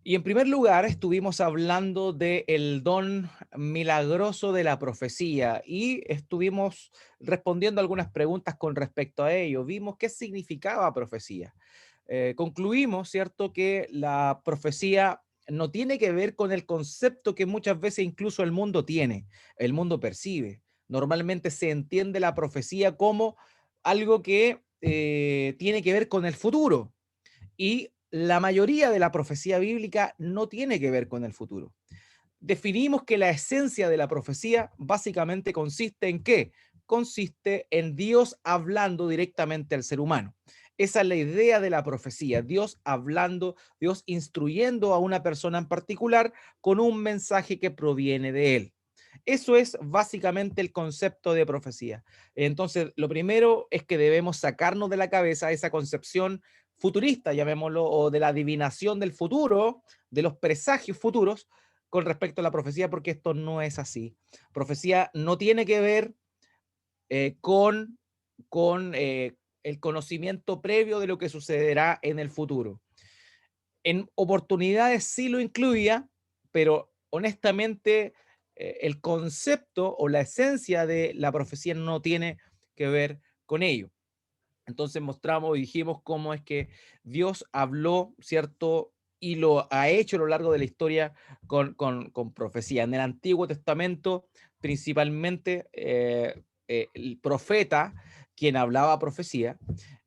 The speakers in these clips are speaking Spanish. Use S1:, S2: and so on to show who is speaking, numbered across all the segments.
S1: Y en primer lugar, estuvimos hablando del don milagroso de la profecía y estuvimos respondiendo algunas preguntas con respecto a ello. Vimos qué significaba profecía. Concluimos, ¿cierto?, que la profecía no tiene que ver con el concepto que muchas veces incluso el mundo tiene, el mundo percibe. Normalmente se entiende la profecía como algo que tiene que ver con el futuro, y la mayoría de la profecía bíblica no tiene que ver con el futuro. Definimos que la esencia de la profecía básicamente consiste en ¿qué? Consiste en Dios hablando directamente al ser humano. Esa es la idea de la profecía, Dios hablando, Dios instruyendo a una persona en particular con un mensaje que proviene de él. Eso es básicamente el concepto de profecía. Entonces, lo primero es que debemos sacarnos de la cabeza esa concepción futurista, llamémoslo, o de la adivinación del futuro, de los presagios futuros, con respecto a la profecía, porque esto no es así. Profecía no tiene que ver con el conocimiento previo de lo que sucederá en el futuro. En oportunidades sí lo incluía, pero honestamente el concepto o la esencia de la profecía no tiene que ver con ello. Entonces mostramos y dijimos cómo es que Dios habló, ¿cierto? Y lo ha hecho a lo largo de la historia con profecía. En el Antiguo Testamento, principalmente, el profeta, quien hablaba profecía,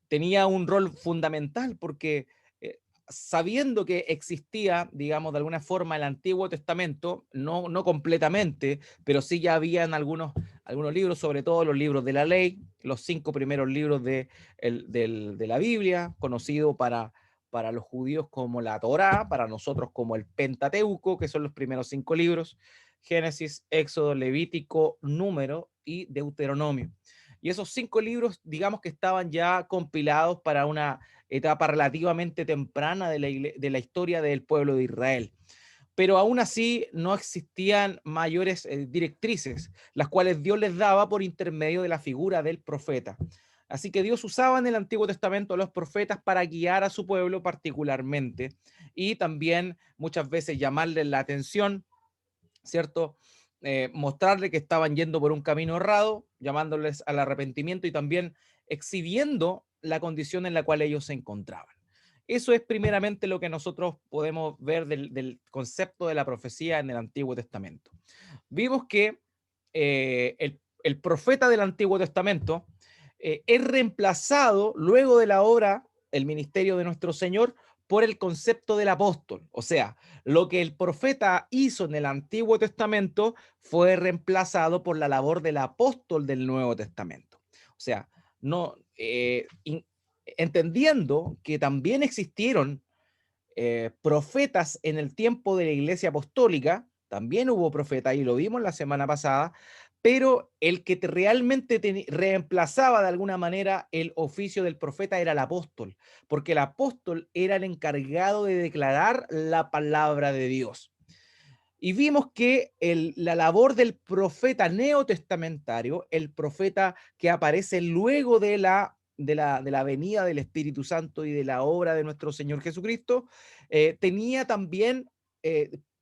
S1: tenía un rol fundamental porque eh, sabiendo que existía, digamos, de alguna forma el Antiguo Testamento, no completamente, pero sí ya habían algunos libros, sobre todo los libros de la ley, los 5 primeros libros de la Biblia, conocido para los judíos como la Torá, para nosotros como el Pentateuco, que son los primeros 5 libros, Génesis, Éxodo, Levítico, Número y Deuteronomio. Y esos 5 libros, digamos que estaban ya compilados para una etapa relativamente temprana de la historia del pueblo de Israel. Pero aún así no existían mayores directrices, las cuales Dios les daba por intermedio de la figura del profeta. Así que Dios usaba en el Antiguo Testamento a los profetas para guiar a su pueblo particularmente y también muchas veces llamarles la atención, ¿cierto? Mostrarle que estaban yendo por un camino errado, llamándoles al arrepentimiento y también exhibiendo la condición en la cual ellos se encontraban. Eso es primeramente lo que nosotros podemos ver del concepto de la profecía en el Antiguo Testamento. Vimos que el profeta del Antiguo Testamento es reemplazado luego de la obra, el ministerio de nuestro Señor, por el concepto del apóstol. O sea, lo que el profeta hizo en el Antiguo Testamento fue reemplazado por la labor del apóstol del Nuevo Testamento. O sea, no, entendiendo que también existieron profetas en el tiempo de la iglesia apostólica, también hubo profetas y lo vimos la semana pasada, pero el que realmente reemplazaba de alguna manera el oficio del profeta era el apóstol, porque el apóstol era el encargado de declarar la palabra de Dios. Y vimos que la labor del profeta neotestamentario, el profeta que aparece luego de la venida del Espíritu Santo y de la obra de nuestro Señor Jesucristo, tenía también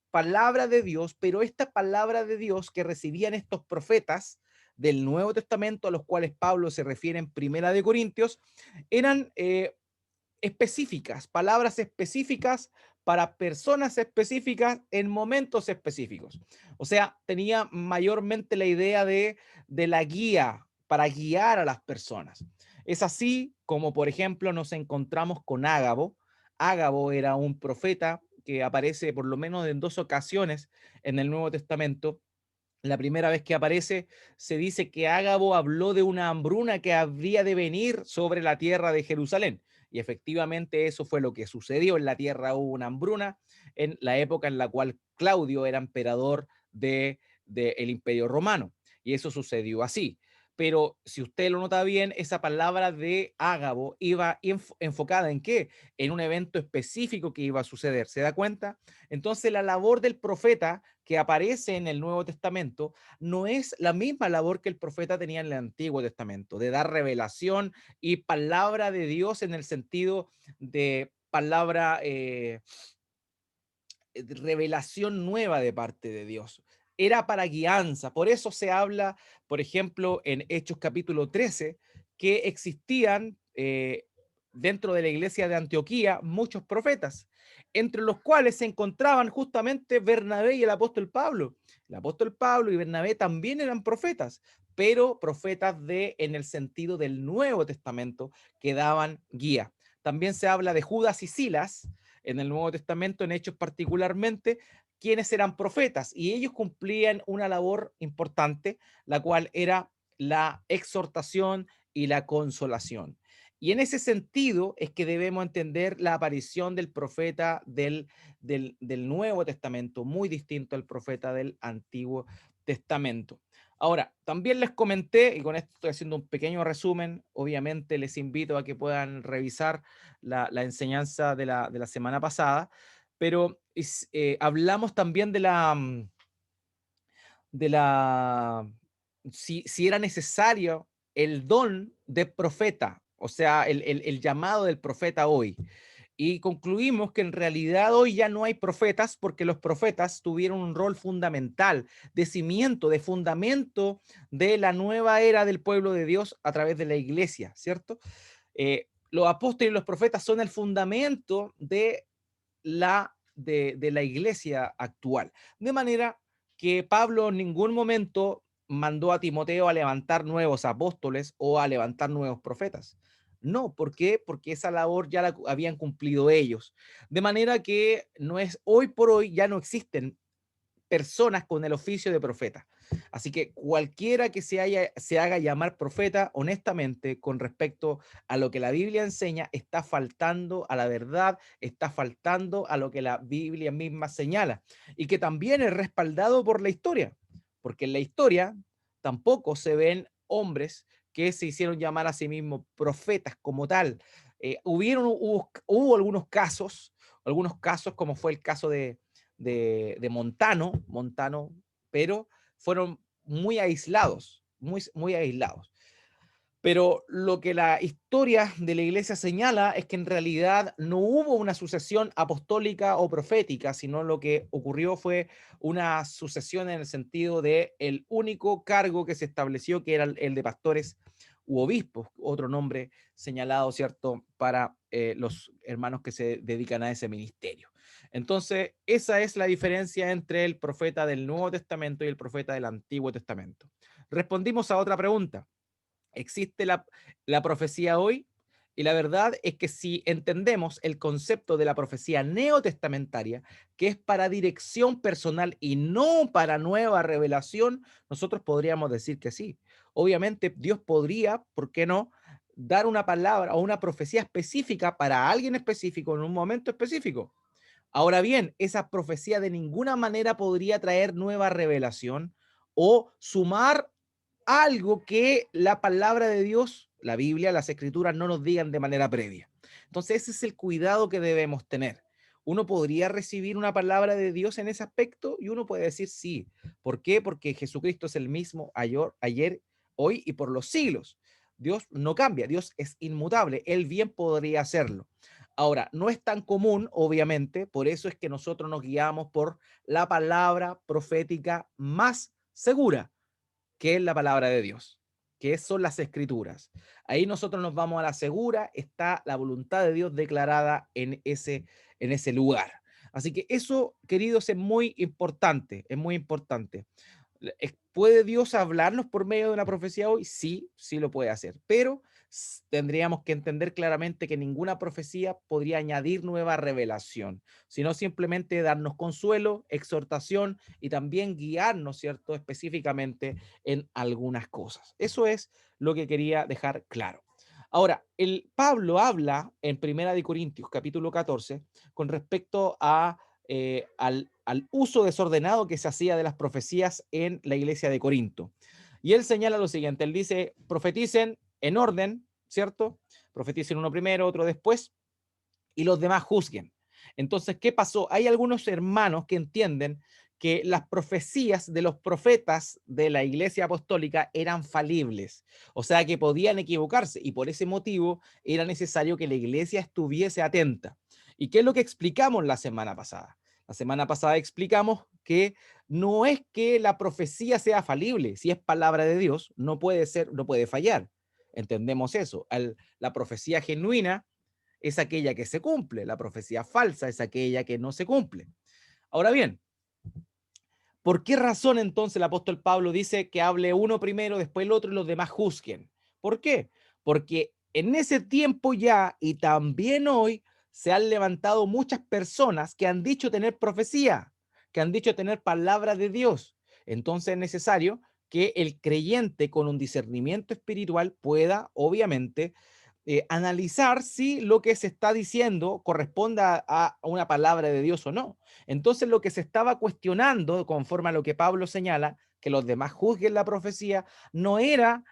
S1: palabra de Dios, pero esta palabra de Dios que recibían estos profetas del Nuevo Testamento, a los cuales Pablo se refiere en Primera de Corintios, eran específicas, palabras específicas para personas específicas en momentos específicos. O sea, tenía mayormente la idea de la guía, para guiar a las personas. Es así como, por ejemplo, nos encontramos con Ágabo. Ágabo era un profeta que aparece por lo menos en 2 ocasiones en el Nuevo Testamento. La primera vez que aparece, se dice que Ágabo habló de una hambruna que habría de venir sobre la tierra de Jerusalén. Y efectivamente eso fue lo que sucedió. En la tierra hubo una hambruna en la época en la cual Claudio era emperador del Imperio Romano. Y eso sucedió así. Pero si usted lo nota bien, esa palabra de Ágabo iba enfocada en qué? En un evento específico que iba a suceder. ¿Se da cuenta? Entonces la labor del profeta que aparece en el Nuevo Testamento no es la misma labor que el profeta tenía en el Antiguo Testamento, de dar revelación y palabra de Dios en el sentido de palabra revelación nueva de parte de Dios. Era para guianza. Por eso se habla, por ejemplo, en Hechos capítulo 13, que existían dentro de la iglesia de Antioquía muchos profetas, entre los cuales se encontraban justamente Bernabé y el apóstol Pablo. El apóstol Pablo y Bernabé también eran profetas, pero profetas en el sentido del Nuevo Testamento, que daban guía. También se habla de Judas y Silas en el Nuevo Testamento, en Hechos particularmente, quienes eran profetas, y ellos cumplían una labor importante, la cual era la exhortación y la consolación. Y en ese sentido es que debemos entender la aparición del profeta del Nuevo Testamento, muy distinto al profeta del Antiguo Testamento. Ahora, también les comenté, y con esto estoy haciendo un pequeño resumen, obviamente les invito a que puedan revisar la enseñanza de la semana pasada, pero hablamos también de si era necesario el don de profeta, o sea, el llamado del profeta hoy. Y concluimos que en realidad hoy ya no hay profetas porque los profetas tuvieron un rol fundamental de cimiento, de fundamento de la nueva era del pueblo de Dios a través de la iglesia, ¿cierto? Los apóstoles y los profetas son el fundamento de la iglesia actual. De manera que Pablo en ningún momento mandó a Timoteo a levantar nuevos apóstoles o a levantar nuevos profetas. No, ¿por qué? Porque esa labor ya la habían cumplido ellos. De manera que no es hoy por hoy, ya no existen personas con el oficio de profeta. Así que cualquiera que se haga llamar profeta, honestamente, con respecto a lo que la Biblia enseña, está faltando a la verdad, está faltando a lo que la Biblia misma señala, y que también es respaldado por la historia, porque en la historia tampoco se ven hombres que se hicieron llamar a sí mismos profetas como tal. Hubo algunos casos como fue el caso de Montano, pero fueron muy aislados, muy aislados. Pero lo que la historia de la iglesia señala es que en realidad no hubo una sucesión apostólica o profética, sino lo que ocurrió fue una sucesión en el sentido de el único cargo que se estableció, que era el de pastores u obispos, otro nombre señalado, ¿cierto?, para los hermanos que se dedican a ese ministerio. Entonces, esa es la diferencia entre el profeta del Nuevo Testamento y el profeta del Antiguo Testamento. Respondimos a otra pregunta. ¿Existe la profecía hoy? Y la verdad es que si entendemos el concepto de la profecía neotestamentaria, que es para dirección personal y no para nueva revelación, nosotros podríamos decir que sí. Obviamente Dios podría, ¿por qué no?, dar una palabra o una profecía específica para alguien específico en un momento específico. Ahora bien, esa profecía de ninguna manera podría traer nueva revelación o sumar algo que la palabra de Dios, la Biblia, las escrituras no nos digan de manera previa. Entonces, ese es el cuidado que debemos tener. Uno podría recibir una palabra de Dios en ese aspecto y uno puede decir sí. ¿Por qué? Porque Jesucristo es el mismo ayer, hoy y por los siglos. Dios no cambia, Dios es inmutable, Él bien podría hacerlo. Ahora, no es tan común, obviamente, por eso es que nosotros nos guiamos por la palabra profética más segura, que es la palabra de Dios, que son las escrituras. Ahí nosotros nos vamos a la segura, está la voluntad de Dios declarada en ese lugar. Así que eso, queridos, es muy importante, es muy importante. ¿Puede Dios hablarnos por medio de una profecía hoy? Sí, sí lo puede hacer, pero tendríamos que entender claramente que ninguna profecía podría añadir nueva revelación, sino simplemente darnos consuelo, exhortación y también guiarnos, ¿cierto?, específicamente en algunas cosas. Eso es lo que quería dejar claro. Ahora, el Pablo habla en Primera de Corintios, capítulo 14, con respecto al uso desordenado que se hacía de las profecías en la iglesia de Corinto. Y él señala lo siguiente, él dice, profeticen en orden, ¿cierto? Profeticen uno primero, otro después, y los demás juzguen. Entonces, ¿qué pasó? Hay algunos hermanos que entienden que las profecías de los profetas de la iglesia apostólica eran falibles, o sea que podían equivocarse y por ese motivo era necesario que la iglesia estuviese atenta. ¿Y qué es lo que explicamos la semana pasada? La semana pasada explicamos que no es que la profecía sea falible, si es palabra de Dios, no puede ser, no puede fallar. Entendemos eso. La profecía genuina es aquella que se cumple, la profecía falsa es aquella que no se cumple. Ahora bien, ¿por qué razón entonces el apóstol Pablo dice que hable uno primero, después el otro y los demás juzguen? ¿Por qué? Porque en ese tiempo ya y también hoy se han levantado muchas personas que han dicho tener profecía, que han dicho tener palabra de Dios. Entonces es necesario que el creyente con un discernimiento espiritual pueda, obviamente, analizar si lo que se está diciendo corresponde a una palabra de Dios o no. Entonces lo que se estaba cuestionando, conforme a lo que Pablo señala, que los demás juzguen la profecía, no era,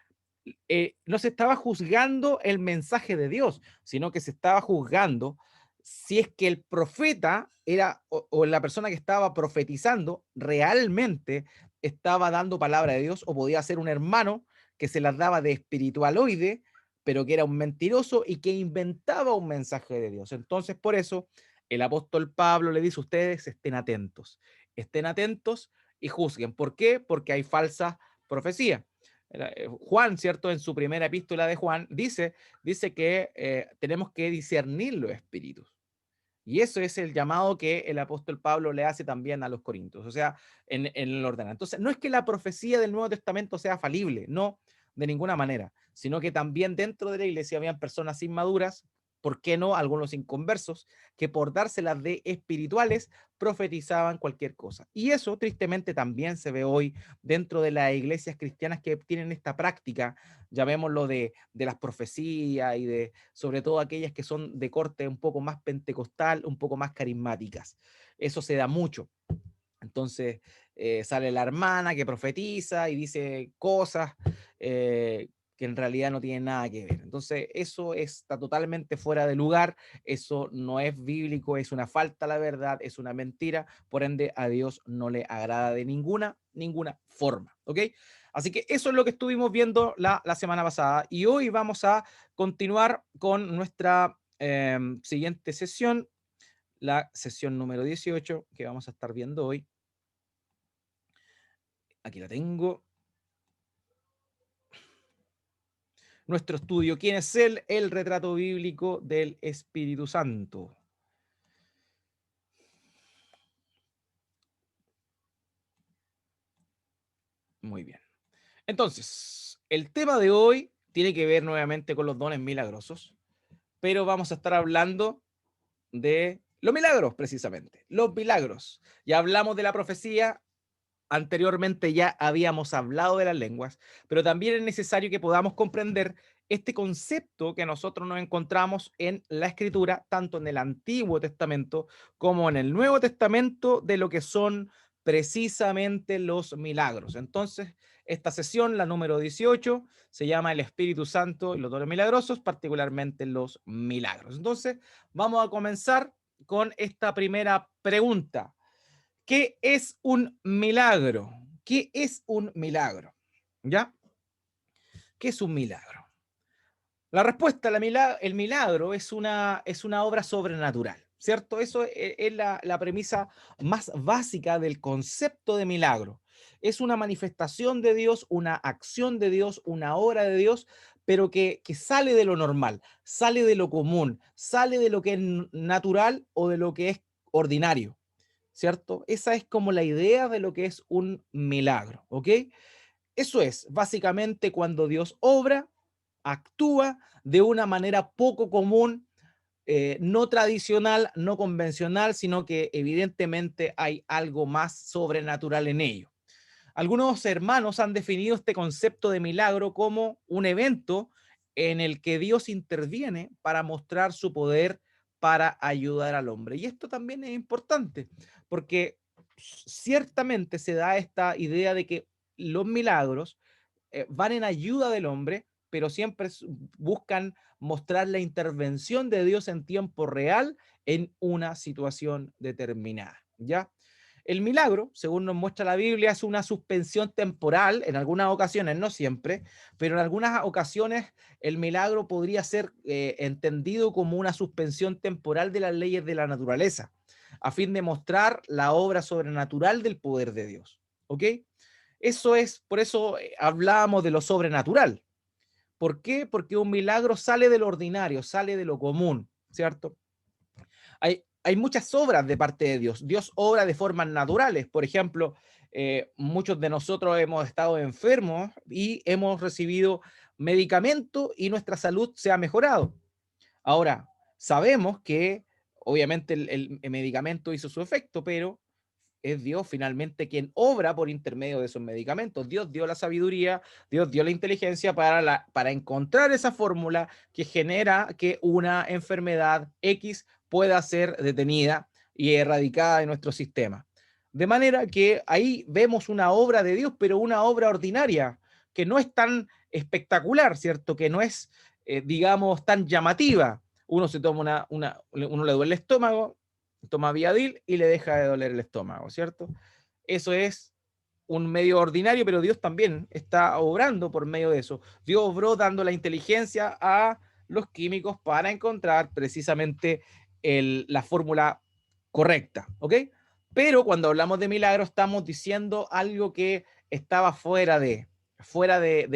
S1: no se estaba juzgando el mensaje de Dios, sino que se estaba juzgando si es que el profeta era, o la persona que estaba profetizando realmente estaba dando palabra de Dios, o podía ser un hermano que se las daba de espiritualoide, pero que era un mentiroso y que inventaba un mensaje de Dios. Entonces, por eso, el apóstol Pablo le dice a ustedes, estén atentos y juzguen. ¿Por qué? Porque hay falsa profecía. Juan, ¿cierto? En su primera epístola de Juan, dice que tenemos que discernir los espíritus. Y eso es el llamado que el apóstol Pablo le hace también a los corintios, o sea, en el ordenamiento. Entonces, no es que la profecía del Nuevo Testamento sea falible, no, de ninguna manera, sino que también dentro de la iglesia habían personas inmaduras, ¿por qué no? Algunos inconversos, que por dárselas de espirituales profetizaban cualquier cosa. Y eso tristemente también se ve hoy dentro de las iglesias cristianas que tienen esta práctica, llamémoslo de las profecías y de sobre todo aquellas que son de corte un poco más pentecostal, un poco más carismáticas. Eso se da mucho. Entonces sale la hermana que profetiza y dice cosas que en realidad no tienen nada que ver. Entonces eso está totalmente fuera de lugar, eso no es bíblico, es una falta a la verdad, es una mentira, por ende a Dios no le agrada de ninguna forma, ¿ok? Así que eso es lo que estuvimos viendo la semana pasada y hoy vamos a continuar con nuestra siguiente sesión, la sesión número 18 que vamos a estar viendo hoy. Aquí la tengo. Nuestro estudio, ¿quién es él? El retrato bíblico del Espíritu Santo. Muy bien. Entonces, el tema de hoy tiene que ver nuevamente con los dones milagrosos, pero vamos a estar hablando de los milagros, precisamente. Los milagros. Ya hablamos de la profecía, anteriormente ya habíamos hablado de las lenguas, pero también es necesario que podamos comprender este concepto que nosotros nos encontramos en la Escritura, tanto en el Antiguo Testamento como en el Nuevo Testamento, de lo que son precisamente los milagros. Entonces, esta sesión, la número 18, se llama El Espíritu Santo y los dones milagrosos, particularmente los milagros. Entonces, vamos a comenzar con esta primera pregunta. ¿Qué es un milagro? ¿Qué es un milagro? ¿Ya? ¿Qué es un milagro? La respuesta, el milagro es una obra sobrenatural, ¿cierto? Eso es la premisa más básica del concepto de milagro. Es una manifestación de Dios, una acción de Dios, una obra de Dios, pero que sale de lo normal, sale de lo común, sale de lo que es natural o de lo que es ordinario. ¿Cierto? Esa es como la idea de lo que es un milagro, ¿ok? Eso es básicamente cuando Dios obra, actúa de una manera poco común, no tradicional, no convencional, sino que evidentemente hay algo más sobrenatural en ello. Algunos hermanos han definido este concepto de milagro como un evento en el que Dios interviene para mostrar su poder para ayudar al hombre. Y esto también es importante, porque ciertamente se da esta idea de que los milagros van en ayuda del hombre, pero siempre buscan mostrar la intervención de Dios en tiempo real en una situación determinada, ¿ya? El milagro, según nos muestra la Biblia, es una suspensión temporal, en algunas ocasiones, no siempre, pero en algunas ocasiones el milagro podría ser entendido como una suspensión temporal de las leyes de la naturaleza. a fin de mostrar la obra sobrenatural del poder de Dios. ¿Ok? Eso es, por eso hablábamos de lo sobrenatural. ¿Por qué? Porque un milagro sale de lo ordinario, sale de lo común, ¿cierto? Hay muchas obras de parte de Dios. Dios obra de formas naturales. Por ejemplo, muchos de nosotros hemos estado enfermos y hemos recibido medicamento y nuestra salud se ha mejorado. Ahora, sabemos que obviamente el medicamento hizo su efecto, pero es Dios finalmente quien obra por intermedio de esos medicamentos. Dios dio la sabiduría, Dios dio la inteligencia para encontrar esa fórmula que genera que una enfermedad X pueda ser detenida y erradicada de nuestro sistema. De manera que ahí vemos una obra de Dios, pero una obra ordinaria, que no es tan espectacular, ¿cierto? Que no es, digamos, tan llamativa. Uno se toma uno le duele el estómago, toma Viadil y le deja de doler el estómago, ¿cierto? Eso es un medio ordinario, pero Dios también está obrando por medio de eso. Dios obró dando la inteligencia a los químicos para encontrar precisamente la fórmula correcta, ¿ok? Pero cuando hablamos de milagros estamos diciendo algo que estaba fuera de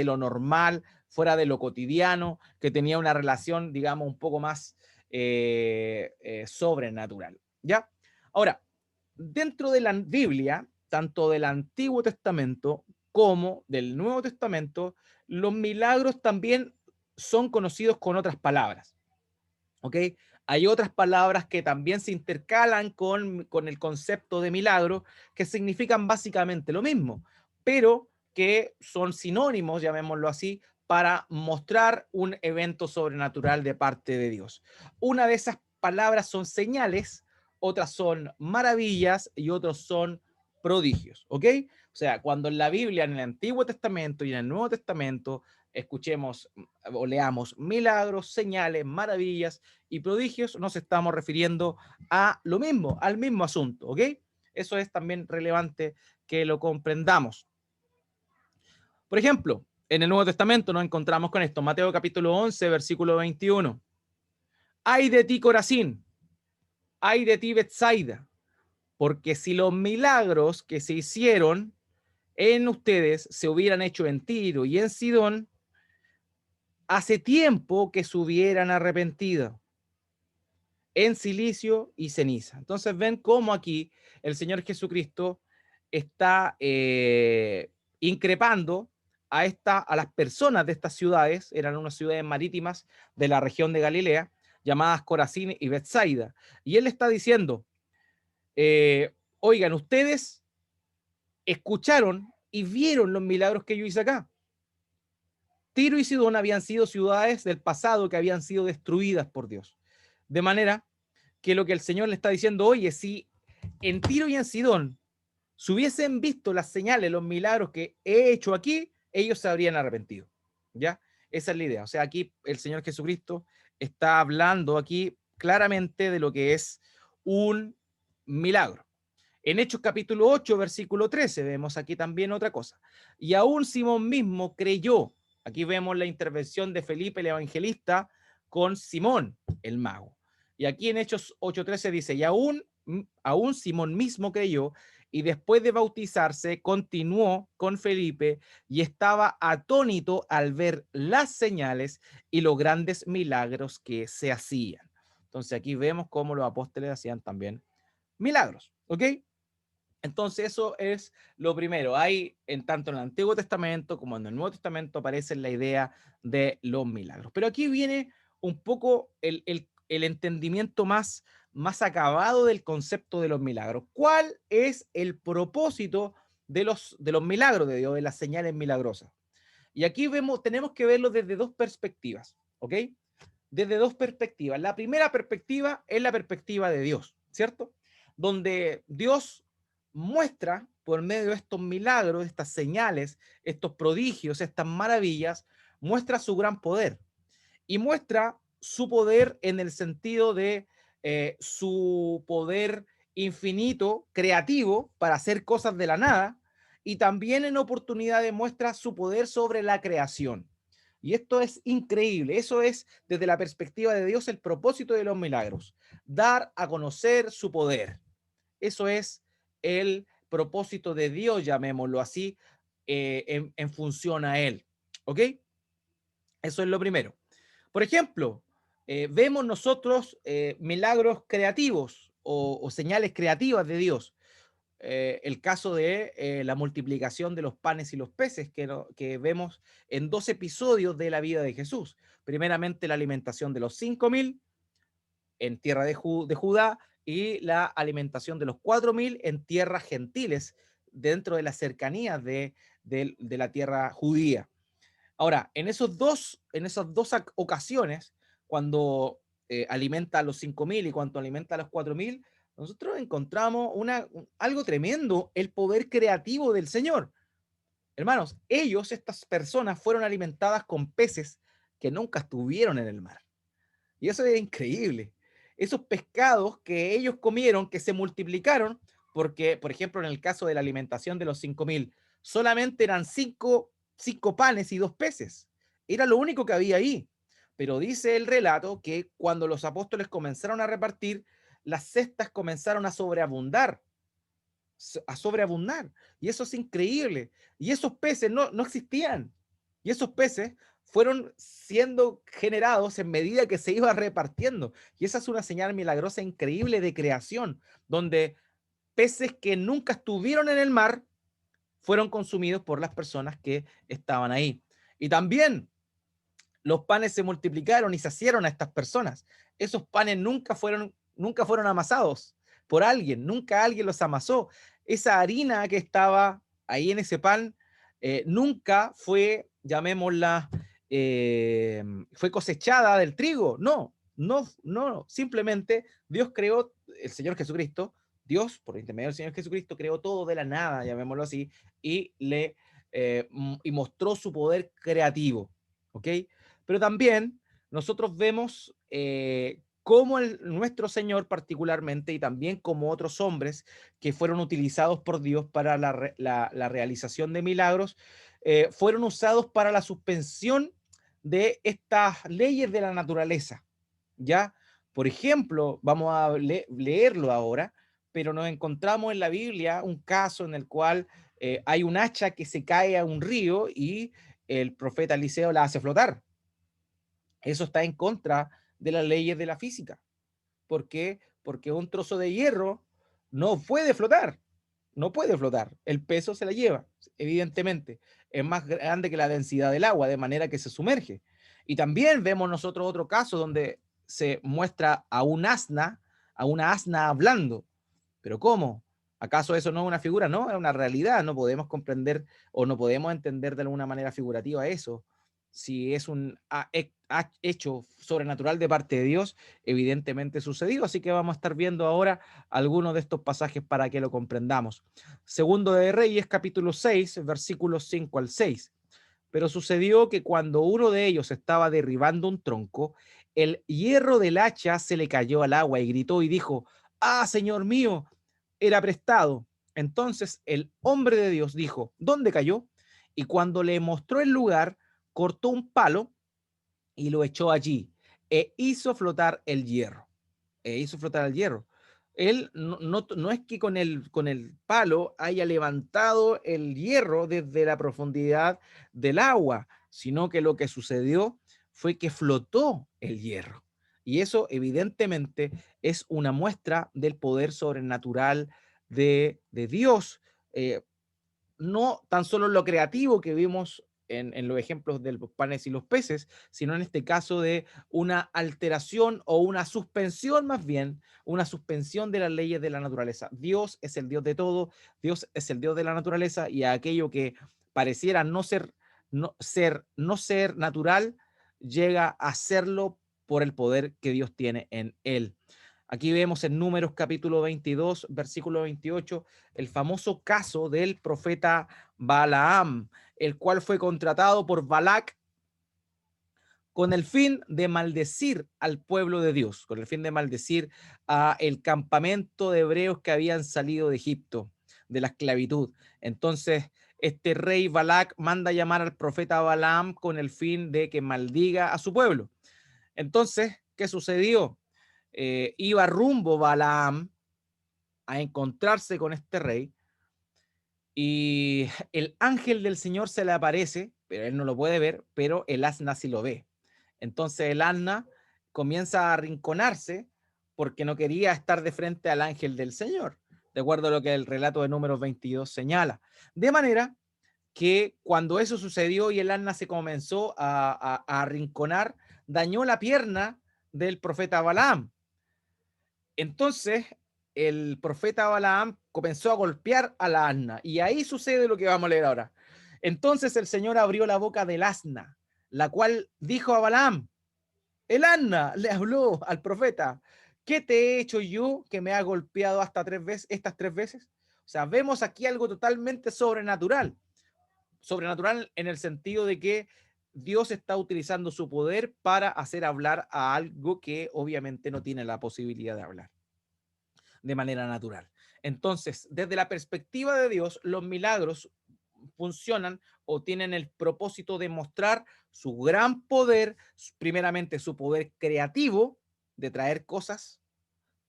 S1: lo normal, fuera de lo cotidiano, que tenía una relación, digamos, un poco más sobrenatural. ¿Ya? Ahora, dentro de la Biblia, tanto del Antiguo Testamento como del Nuevo Testamento, los milagros también son conocidos con otras palabras. ¿Ok? Hay otras palabras que también se intercalan con el concepto de milagro, que significan básicamente lo mismo, pero que son sinónimos, llamémoslo así, para mostrar un evento sobrenatural de parte de Dios. Una de esas palabras son señales, otras son maravillas y otros son prodigios, ¿ok? O sea, cuando en la Biblia, en el Antiguo Testamento y en el Nuevo Testamento, escuchemos o leamos milagros, señales, maravillas y prodigios, nos estamos refiriendo a lo mismo, al mismo asunto, ¿ok? Eso es también relevante que lo comprendamos. Por ejemplo, en el Nuevo Testamento nos encontramos con esto, Mateo capítulo 11, versículo 21. Ay de ti, Corazín, ay de ti, Betsaida, porque si los milagros que se hicieron en ustedes se hubieran hecho en Tiro y en Sidón, hace tiempo que se hubieran arrepentido en silicio y ceniza. Entonces ven cómo aquí el Señor Jesucristo está increpando a las personas de estas ciudades, eran unas ciudades marítimas de la región de Galilea, llamadas Corazín y Betsaida. Y él está diciendo, oigan, ustedes escucharon y vieron los milagros que yo hice acá. Tiro y Sidón habían sido ciudades del pasado que habían sido destruidas por Dios. De manera que lo que el Señor le está diciendo, oye, si en Tiro y en Sidón si hubiesen visto las señales, los milagros que he hecho aquí, ellos se habrían arrepentido. ¿Ya? Esa es la idea. O sea, aquí el Señor Jesucristo está hablando aquí claramente de lo que es un milagro. En Hechos capítulo 8, versículo 13, vemos aquí también otra cosa. Y aún Simón mismo creyó. Aquí vemos la intervención de Felipe el evangelista con Simón el mago. Y aquí en Hechos 8:13 dice, y aún Simón mismo creyó, y después de bautizarse continuó con Felipe y estaba atónito al ver las señales y los grandes milagros que se hacían. Entonces aquí vemos cómo los apóstoles hacían también milagros, ¿ok? Entonces eso es lo primero. Hay tanto en el Antiguo Testamento como en el Nuevo Testamento aparece la idea de los milagros. Pero aquí viene un poco el entendimiento más acabado del concepto de los milagros. ¿Cuál es el propósito de los milagros de Dios, de las señales milagrosas? Y aquí tenemos que verlo desde dos perspectivas, ¿ok? Desde dos perspectivas. La primera perspectiva es la perspectiva de Dios, ¿cierto? Donde Dios muestra por medio de estos milagros, estas señales, estos prodigios, estas maravillas, muestra su gran poder y muestra su poder en el sentido de su poder infinito, creativo, para hacer cosas de la nada, y también en oportunidades muestra su poder sobre la creación. Y esto es increíble. Eso es, desde la perspectiva de Dios, el propósito de los milagros. Dar a conocer su poder. Eso es el propósito de Dios, llamémoslo así, en función a Él. ¿Ok? Eso es lo primero. Por ejemplo, vemos nosotros milagros creativos o señales creativas de Dios. El caso de la multiplicación de los panes y los peces que vemos en 2 episodios de la vida de Jesús. Primeramente, la alimentación de los 5.000 en tierra de Judá y la alimentación de los 4.000 en tierras gentiles dentro de las cercanías de la tierra judía. Ahora, en esas dos ocasiones, cuando alimenta a los 5.000 y cuando alimenta a los 4.000, nosotros encontramos algo tremendo, el poder creativo del Señor. Hermanos, estas personas, fueron alimentadas con peces que nunca estuvieron en el mar. Y eso es increíble. Esos pescados que ellos comieron, que se multiplicaron, porque, por ejemplo, en el caso de la alimentación de los 5.000, solamente eran cinco panes y 2 peces. Era lo único que había ahí. Pero dice el relato que cuando los apóstoles comenzaron a repartir, las cestas comenzaron a sobreabundar. Y eso es increíble. Y esos peces no existían. Y esos peces fueron siendo generados en medida que se iba repartiendo. Y esa es una señal milagrosa increíble de creación, donde peces que nunca estuvieron en el mar fueron consumidos por las personas que estaban ahí. Y también los panes se multiplicaron y saciaron a estas personas. Esos panes nunca fueron amasados por alguien, nunca alguien los amasó. Esa harina que estaba ahí en ese pan nunca fue, llamémosla, fue cosechada del trigo. No, simplemente Dios creó, el Señor Jesucristo, Dios, por intermedio del Señor Jesucristo, creó todo de la nada, llamémoslo así, y y mostró su poder creativo. ¿Ok? Pero también nosotros vemos cómo nuestro Señor particularmente y también como otros hombres que fueron utilizados por Dios para la realización de milagros, fueron usados para la suspensión de estas leyes de la naturaleza. ¿Ya? Por ejemplo, vamos a leerlo ahora, pero nos encontramos en la Biblia un caso en el cual hay un hacha que se cae a un río y el profeta Eliseo la hace flotar. Eso está en contra de las leyes de la física. ¿Por qué? Porque un trozo de hierro no puede flotar. No puede flotar. El peso se la lleva, evidentemente. Es más grande que la densidad del agua, de manera que se sumerge. Y también vemos nosotros otro caso donde se muestra a una asna hablando. ¿Pero cómo? ¿Acaso eso no es una figura? No, es una realidad. No podemos comprender o no podemos entender de alguna manera figurativa eso. Si es un hecho sobrenatural de parte de Dios, evidentemente sucedido. Así que vamos a estar viendo ahora algunos de estos pasajes para que lo comprendamos. Segundo de Reyes, capítulo 6, versículos 5 al 6. Pero sucedió que cuando uno de ellos estaba derribando un tronco, el hierro del hacha se le cayó al agua y gritó y dijo: ¡Ah, Señor mío! Era prestado. Entonces el hombre de Dios dijo: ¿dónde cayó? Y cuando le mostró el lugar, cortó un palo y lo echó allí e hizo flotar el hierro. Él no es que con el palo haya levantado el hierro desde la profundidad del agua, sino que lo que sucedió fue que flotó el hierro. Y eso evidentemente es una muestra del poder sobrenatural de Dios. No tan solo lo creativo que vimos en los ejemplos de los panes y los peces, sino en este caso de una alteración o una suspensión, más bien, una suspensión de las leyes de la naturaleza. Dios es el Dios de todo, Dios es el Dios de la naturaleza, y aquello que pareciera no ser natural, llega a serlo por el poder que Dios tiene en él. Aquí vemos en Números capítulo 22, versículo 28, el famoso caso del profeta Balaam, el cual fue contratado por Balac con el fin de maldecir al pueblo de Dios, con el fin de maldecir a el campamento de hebreos que habían salido de Egipto, de la esclavitud. Entonces, este rey Balac manda llamar al profeta Balaam con el fin de que maldiga a su pueblo. Entonces, ¿qué sucedió? Iba rumbo Balaam a encontrarse con este rey y el ángel del Señor se le aparece, pero él no lo puede ver, pero el asna sí lo ve. Entonces el asna comienza a arrinconarse porque no quería estar de frente al ángel del Señor, de acuerdo a lo que el relato de Números 22 señala. De manera que cuando eso sucedió y el asna se comenzó a arrinconar, dañó la pierna del profeta Balaam. Entonces el profeta Balaam comenzó a golpear a la asna y ahí sucede lo que vamos a leer ahora. Entonces el Señor abrió la boca del asna, la cual dijo a Balaam, el asna le habló al profeta, ¿qué te he hecho yo que me ha golpeado hasta estas tres veces? O sea, vemos aquí algo totalmente sobrenatural. Sobrenatural en el sentido de que Dios está utilizando su poder para hacer hablar a algo que obviamente no tiene la posibilidad de hablar de manera natural. Entonces, desde la perspectiva de Dios, los milagros funcionan o tienen el propósito de mostrar su gran poder, primeramente su poder creativo de traer cosas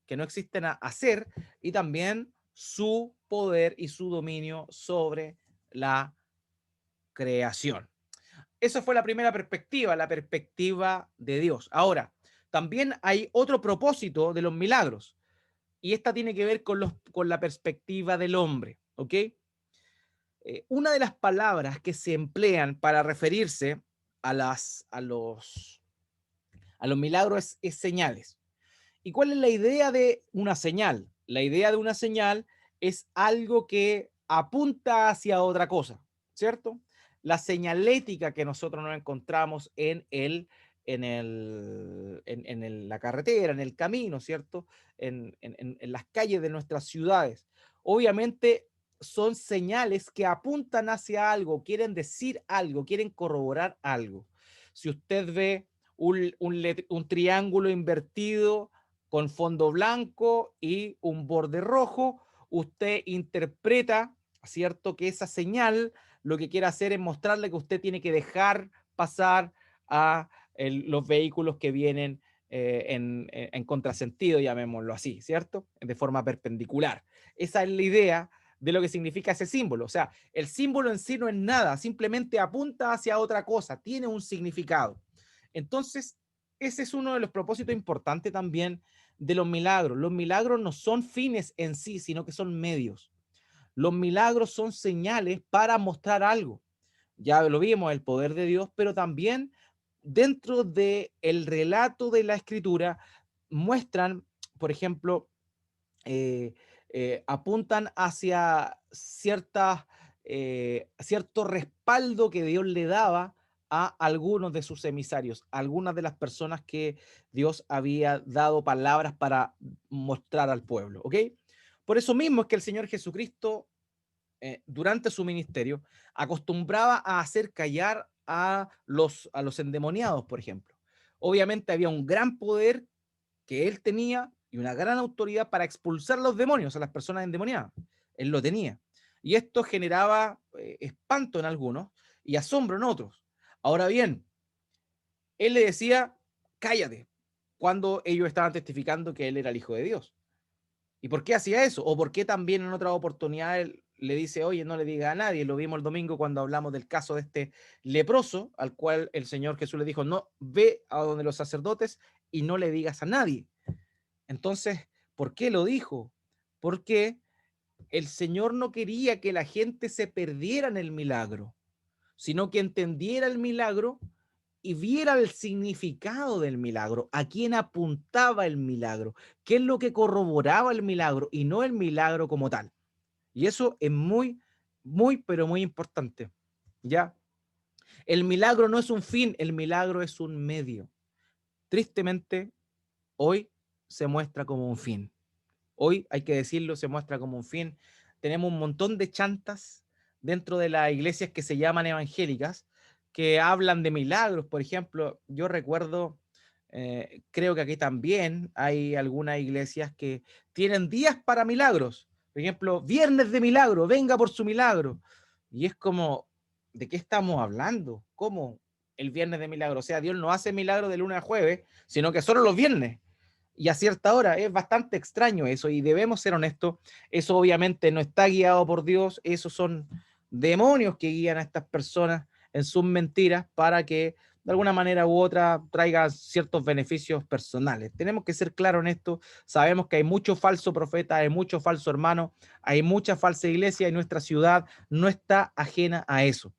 S1: que no existen a hacer y también su poder y su dominio sobre la creación. Esa fue la primera perspectiva, la perspectiva de Dios. Ahora, también hay otro propósito de los milagros y esta tiene que ver con la perspectiva del hombre, ¿ok? Una de las palabras que se emplean para referirse a, a los milagros es señales. ¿Y cuál es la idea de una señal? La idea de una señal es algo que apunta hacia otra cosa, ¿cierto? La señalética que nosotros nos encontramos la carretera, en el camino, ¿cierto? En las calles de nuestras ciudades. Obviamente son señales que apuntan hacia algo, quieren decir algo, quieren corroborar algo. Si usted ve un triángulo invertido con fondo blanco y un borde rojo, usted interpreta, ¿cierto?, que esa señal lo que quiere hacer es mostrarle que usted tiene que dejar pasar a los vehículos que vienen en contrasentido, llamémoslo así, ¿cierto? De forma perpendicular. Esa es la idea de lo que significa ese símbolo. O sea, el símbolo en sí no es nada, simplemente apunta hacia otra cosa, tiene un significado. Entonces, ese es uno de los propósitos importantes también de los milagros. Los milagros no son fines en sí, sino que son medios. Los milagros son señales para mostrar algo. Ya lo vimos, el poder de Dios, pero también dentro del relato de la escritura muestran, por ejemplo, apuntan hacia cierto respaldo que Dios le daba a algunos de sus emisarios, a algunas de las personas que Dios había dado palabras para mostrar al pueblo, ¿ok? Por eso mismo es que el Señor Jesucristo, durante su ministerio, acostumbraba a hacer callar a los endemoniados, por ejemplo. Obviamente había un gran poder que él tenía y una gran autoridad para expulsar los demonios, a las personas endemoniadas. Él lo tenía. Y esto generaba espanto en algunos y asombro en otros. Ahora bien, él le decía, cállate, cuando ellos estaban testificando que él era el Hijo de Dios. ¿Y por qué hacía eso? ¿O por qué también en otra oportunidad él le dice, oye, no le diga a nadie? Lo vimos el domingo cuando hablamos del caso de este leproso, al cual el Señor Jesús le dijo, no, ve a donde los sacerdotes y no le digas a nadie. Entonces, ¿por qué lo dijo? Porque el Señor no quería que la gente se perdiera en el milagro, sino que entendiera el milagro y viera el significado del milagro, a quién apuntaba el milagro, qué es lo que corroboraba el milagro y no el milagro como tal. Y eso es pero muy importante. ¿Ya? El milagro no es un fin, el milagro es un medio. Tristemente, hoy se muestra como un fin. Hoy, hay que decirlo, se muestra como un fin. Tenemos un montón de chantas dentro de las iglesias que se llaman evangélicas, que hablan de milagros. Por ejemplo, yo recuerdo, creo que aquí también hay algunas iglesias que tienen días para milagros. Por ejemplo, viernes de milagro, venga por su milagro. Y es como, ¿de qué estamos hablando? ¿Cómo el viernes de milagro? O sea, Dios no hace milagros de lunes a jueves, sino que solo los viernes. y a cierta hora. Es bastante extraño eso y debemos ser honestos. Eso obviamente no está guiado por Dios, esos son demonios que guían a estas personas en sus mentiras para que de alguna manera u otra traiga ciertos beneficios personales. Tenemos que ser claros en esto. Sabemos que hay mucho falso profeta, hay mucho falso hermano, hay mucha falsa iglesia y nuestra ciudad no está ajena a eso.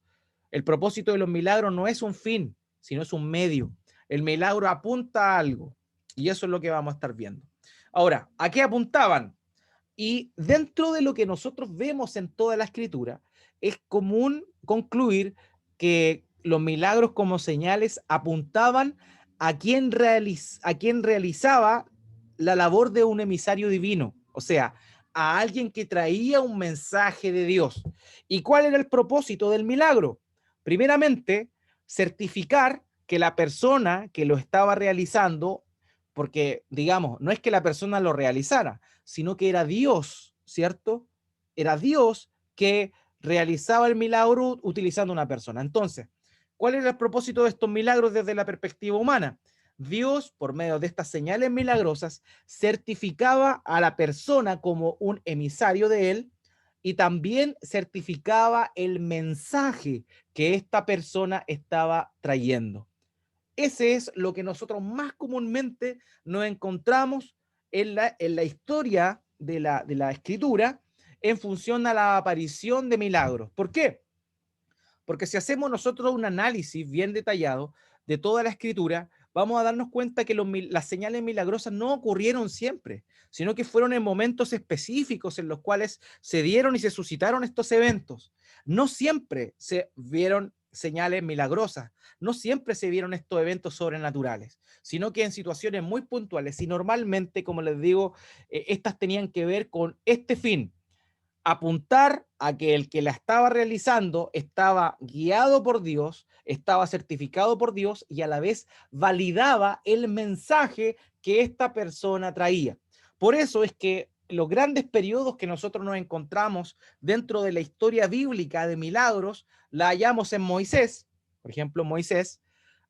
S1: El propósito de los milagros no es un fin, sino es un medio. El milagro apunta a algo y eso es lo que vamos a estar viendo. Ahora, ¿a qué apuntaban? Y dentro de lo que nosotros vemos en toda la escritura, es común concluir que los milagros como señales apuntaban a quien realizaba la labor de un emisario divino, o sea, a alguien que traía un mensaje de Dios. ¿Y cuál era el propósito del milagro? Primeramente, certificar que la persona que lo estaba realizando, porque digamos, no es que la persona lo realizara, sino que era Dios, ¿cierto? Era Dios que realizaba el milagro utilizando una persona. Entonces, ¿cuál era el propósito de estos milagros desde la perspectiva humana? Dios, por medio de estas señales milagrosas, certificaba a la persona como un emisario de él y también certificaba el mensaje que esta persona estaba trayendo. Ese es lo que nosotros más comúnmente nos encontramos en la historia de la escritura en función a la aparición de milagros. ¿Por qué? Porque si hacemos nosotros un análisis bien detallado de toda la escritura, vamos a darnos cuenta que las señales milagrosas no ocurrieron siempre, sino que fueron en momentos específicos en los cuales se dieron y se suscitaron estos eventos. No siempre se vieron señales milagrosas, no siempre se vieron estos eventos sobrenaturales, sino que en situaciones muy puntuales y normalmente, como les digo, estas tenían que ver con este fin: apuntar a que el que la estaba realizando estaba guiado por Dios, estaba certificado por Dios y a la vez validaba el mensaje que esta persona traía. Por eso es que los grandes periodos que nosotros nos encontramos dentro de la historia bíblica de milagros la hallamos en Moisés. Por ejemplo, Moisés,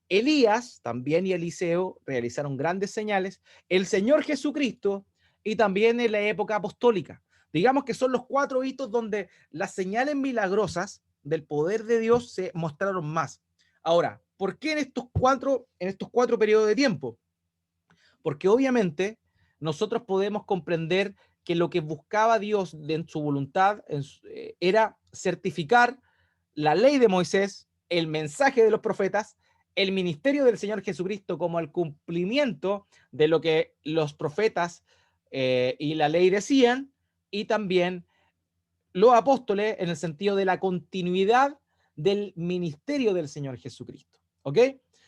S1: Elías también y Eliseo realizaron grandes señales, el Señor Jesucristo y también en la época apostólica. Digamos que son los 4 hitos donde las señales milagrosas del poder de Dios se mostraron más. Ahora, ¿por qué en estos 4 periodos de tiempo? Porque obviamente nosotros podemos comprender que lo que buscaba Dios en su voluntad era certificar la ley de Moisés, el mensaje de los profetas, el ministerio del Señor Jesucristo como el cumplimiento de lo que los profetas y la ley decían, y también los apóstoles en el sentido de la continuidad del ministerio del Señor Jesucristo. ¿Ok?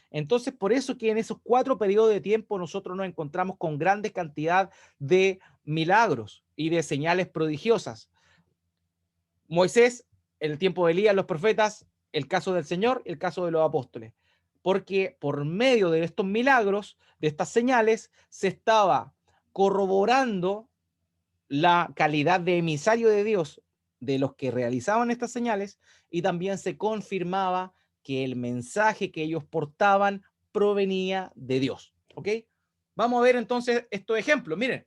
S1: Entonces, por eso que en esos 4 periodos de tiempo nosotros nos encontramos con grandes cantidad de milagros y de señales prodigiosas. Moisés, en el tiempo de Elías, los profetas, el caso del Señor, el caso de los apóstoles. Porque por medio de estos milagros, de estas señales, se estaba corroborando la calidad de emisario de Dios de los que realizaban estas señales y también se confirmaba que el mensaje que ellos portaban provenía de Dios. ¿Ok? Vamos a ver entonces estos ejemplos. Miren,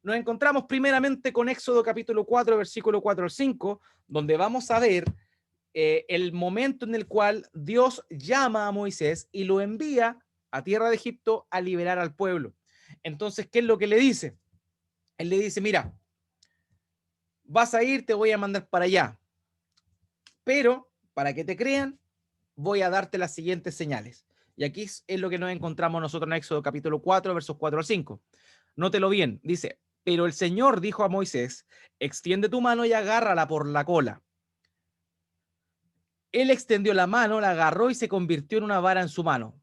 S1: nos encontramos primeramente con Éxodo capítulo 4, versículo 4 al 5, donde vamos a ver el momento en el cual Dios llama a Moisés y lo envía a tierra de Egipto a liberar al pueblo. Entonces, ¿qué es lo que le dice? Él le dice, mira, vas a ir, te voy a mandar para allá, pero para que te crean, voy a darte las siguientes señales. Y aquí es lo que nos encontramos nosotros en Éxodo capítulo 4, versos 4 al 5. Nótelo bien, dice, pero el Señor dijo a Moisés, extiende tu mano y agárrala por la cola. Él extendió la mano, la agarró y se convirtió en una vara en su mano.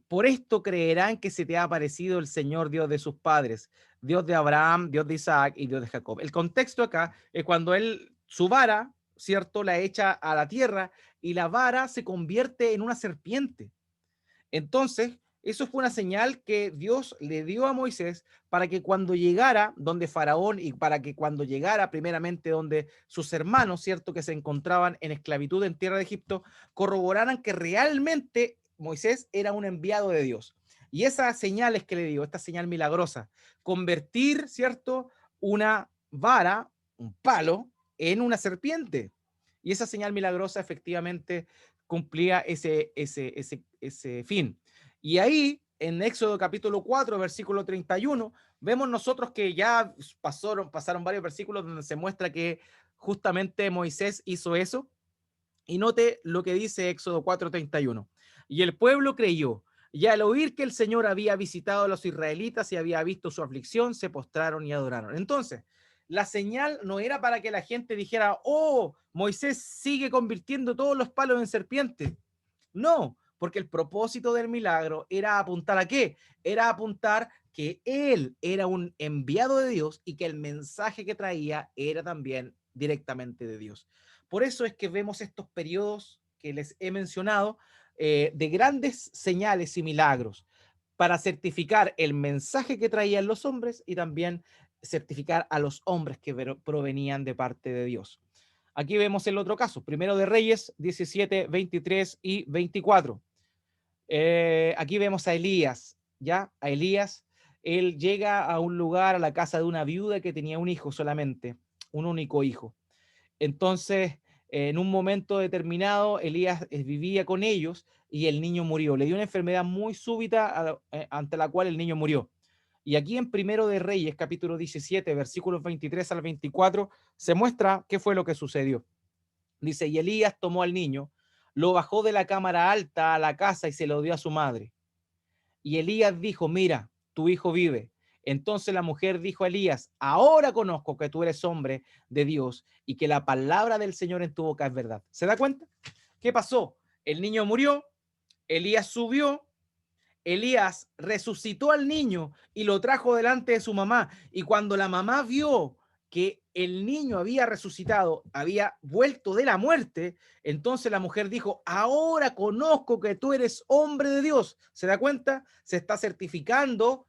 S1: Por esto creerán que se te ha aparecido el Señor Dios de sus padres, Dios de Abraham, Dios de Isaac y Dios de Jacob. El contexto acá es cuando él, su vara, ¿cierto?, la echa a la tierra y la vara se convierte en una serpiente. Entonces, eso fue una señal que Dios le dio a Moisés para que cuando llegara donde Faraón y para que cuando llegara primeramente donde sus hermanos, ¿cierto?, que se encontraban en esclavitud en tierra de Egipto, corroboraran que realmente Moisés era un enviado de Dios. Y esas señales que le digo, esta señal milagrosa, convertir, ¿cierto? Una vara, un palo, en una serpiente. Y esa señal milagrosa efectivamente cumplía ese fin. Y ahí, en Éxodo capítulo 4, versículo 31, vemos nosotros que ya pasaron varios versículos donde se muestra que justamente Moisés hizo eso. Y note lo que dice Éxodo 4:31. Y el pueblo creyó, y al oír que el Señor había visitado a los israelitas y había visto su aflicción, se postraron y adoraron. Entonces, la señal no era para que la gente dijera, oh, Moisés sigue convirtiendo todos los palos en serpientes. No, porque el propósito del milagro era apuntar a qué? Era apuntar que él era un enviado de Dios y que el mensaje que traía era también directamente de Dios. Por eso es que vemos estos periodos que les he mencionado de grandes señales y milagros para certificar el mensaje que traían los hombres y también certificar a los hombres que provenían de parte de Dios. Aquí vemos el otro caso, Primero de Reyes 17, 23 y 24. Aquí vemos a Elías, ¿ya? A Elías, él llega a un lugar, a la casa de una viuda que tenía un hijo solamente, un único hijo. Entonces, en un momento determinado, Elías vivía con ellos y el niño murió. Le dio una enfermedad muy súbita ante la cual el niño murió. Y aquí en Primero de Reyes, capítulo 17, versículos 23 al 24, se muestra qué fue lo que sucedió. Dice, y Elías tomó al niño, lo bajó de la cámara alta a la casa y se lo dio a su madre. Y Elías dijo, mira, tu hijo vive. Entonces la mujer dijo a Elías, ahora conozco que tú eres hombre de Dios y que la palabra del Señor en tu boca es verdad. ¿Se da cuenta? ¿Qué pasó? El niño murió, Elías subió, Elías resucitó al niño y lo trajo delante de su mamá. Y cuando la mamá vio que el niño había resucitado, había vuelto de la muerte, entonces la mujer dijo, ahora conozco que tú eres hombre de Dios. ¿Se da cuenta? Se está certificando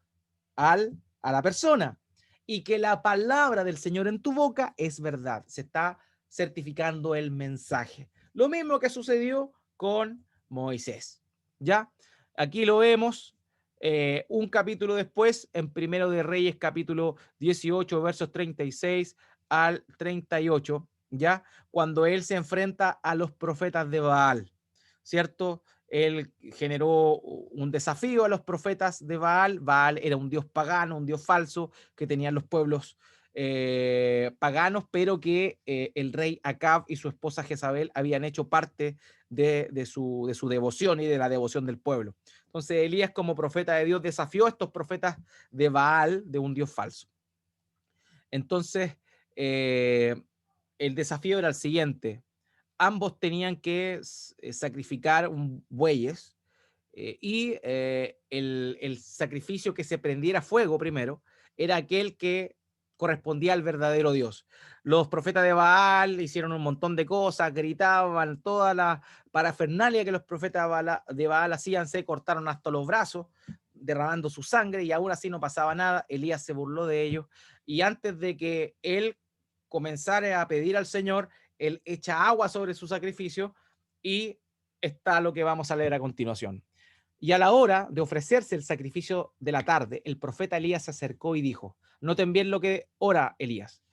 S1: a la persona y que la palabra del Señor en tu boca es verdad. Se está certificando el mensaje. Lo mismo que sucedió con Moisés. ¿Ya? Aquí lo vemos un capítulo después, en Primero de Reyes, capítulo 18, versos 36 al 38, ¿ya? Cuando él se enfrenta a los profetas de Baal, ¿cierto? Él generó un desafío a los profetas de Baal. Baal era un dios pagano, un dios falso que tenían los pueblos paganos, pero que el rey Acab y su esposa Jezabel habían hecho parte de su devoción y de la devoción del pueblo. Entonces Elías, como profeta de Dios, desafió a estos profetas de Baal, de un dios falso. Entonces, el desafío era el siguiente. Ambos tenían que sacrificar bueyes y el sacrificio que se prendiera fuego primero era aquel que correspondía al verdadero Dios. Los profetas de Baal hicieron un montón de cosas, gritaban, toda la parafernalia que los profetas de Baal hacían, se cortaron hasta los brazos, derramando su sangre, y aún así no pasaba nada. Elías se burló de ellos, y antes de que él comenzara a pedir al Señor, él echa agua sobre su sacrificio, y está lo que vamos a leer a continuación. Y a la hora de ofrecerse el sacrificio de la tarde, el profeta Elías se acercó y dijo, noten bien lo que ora Elías,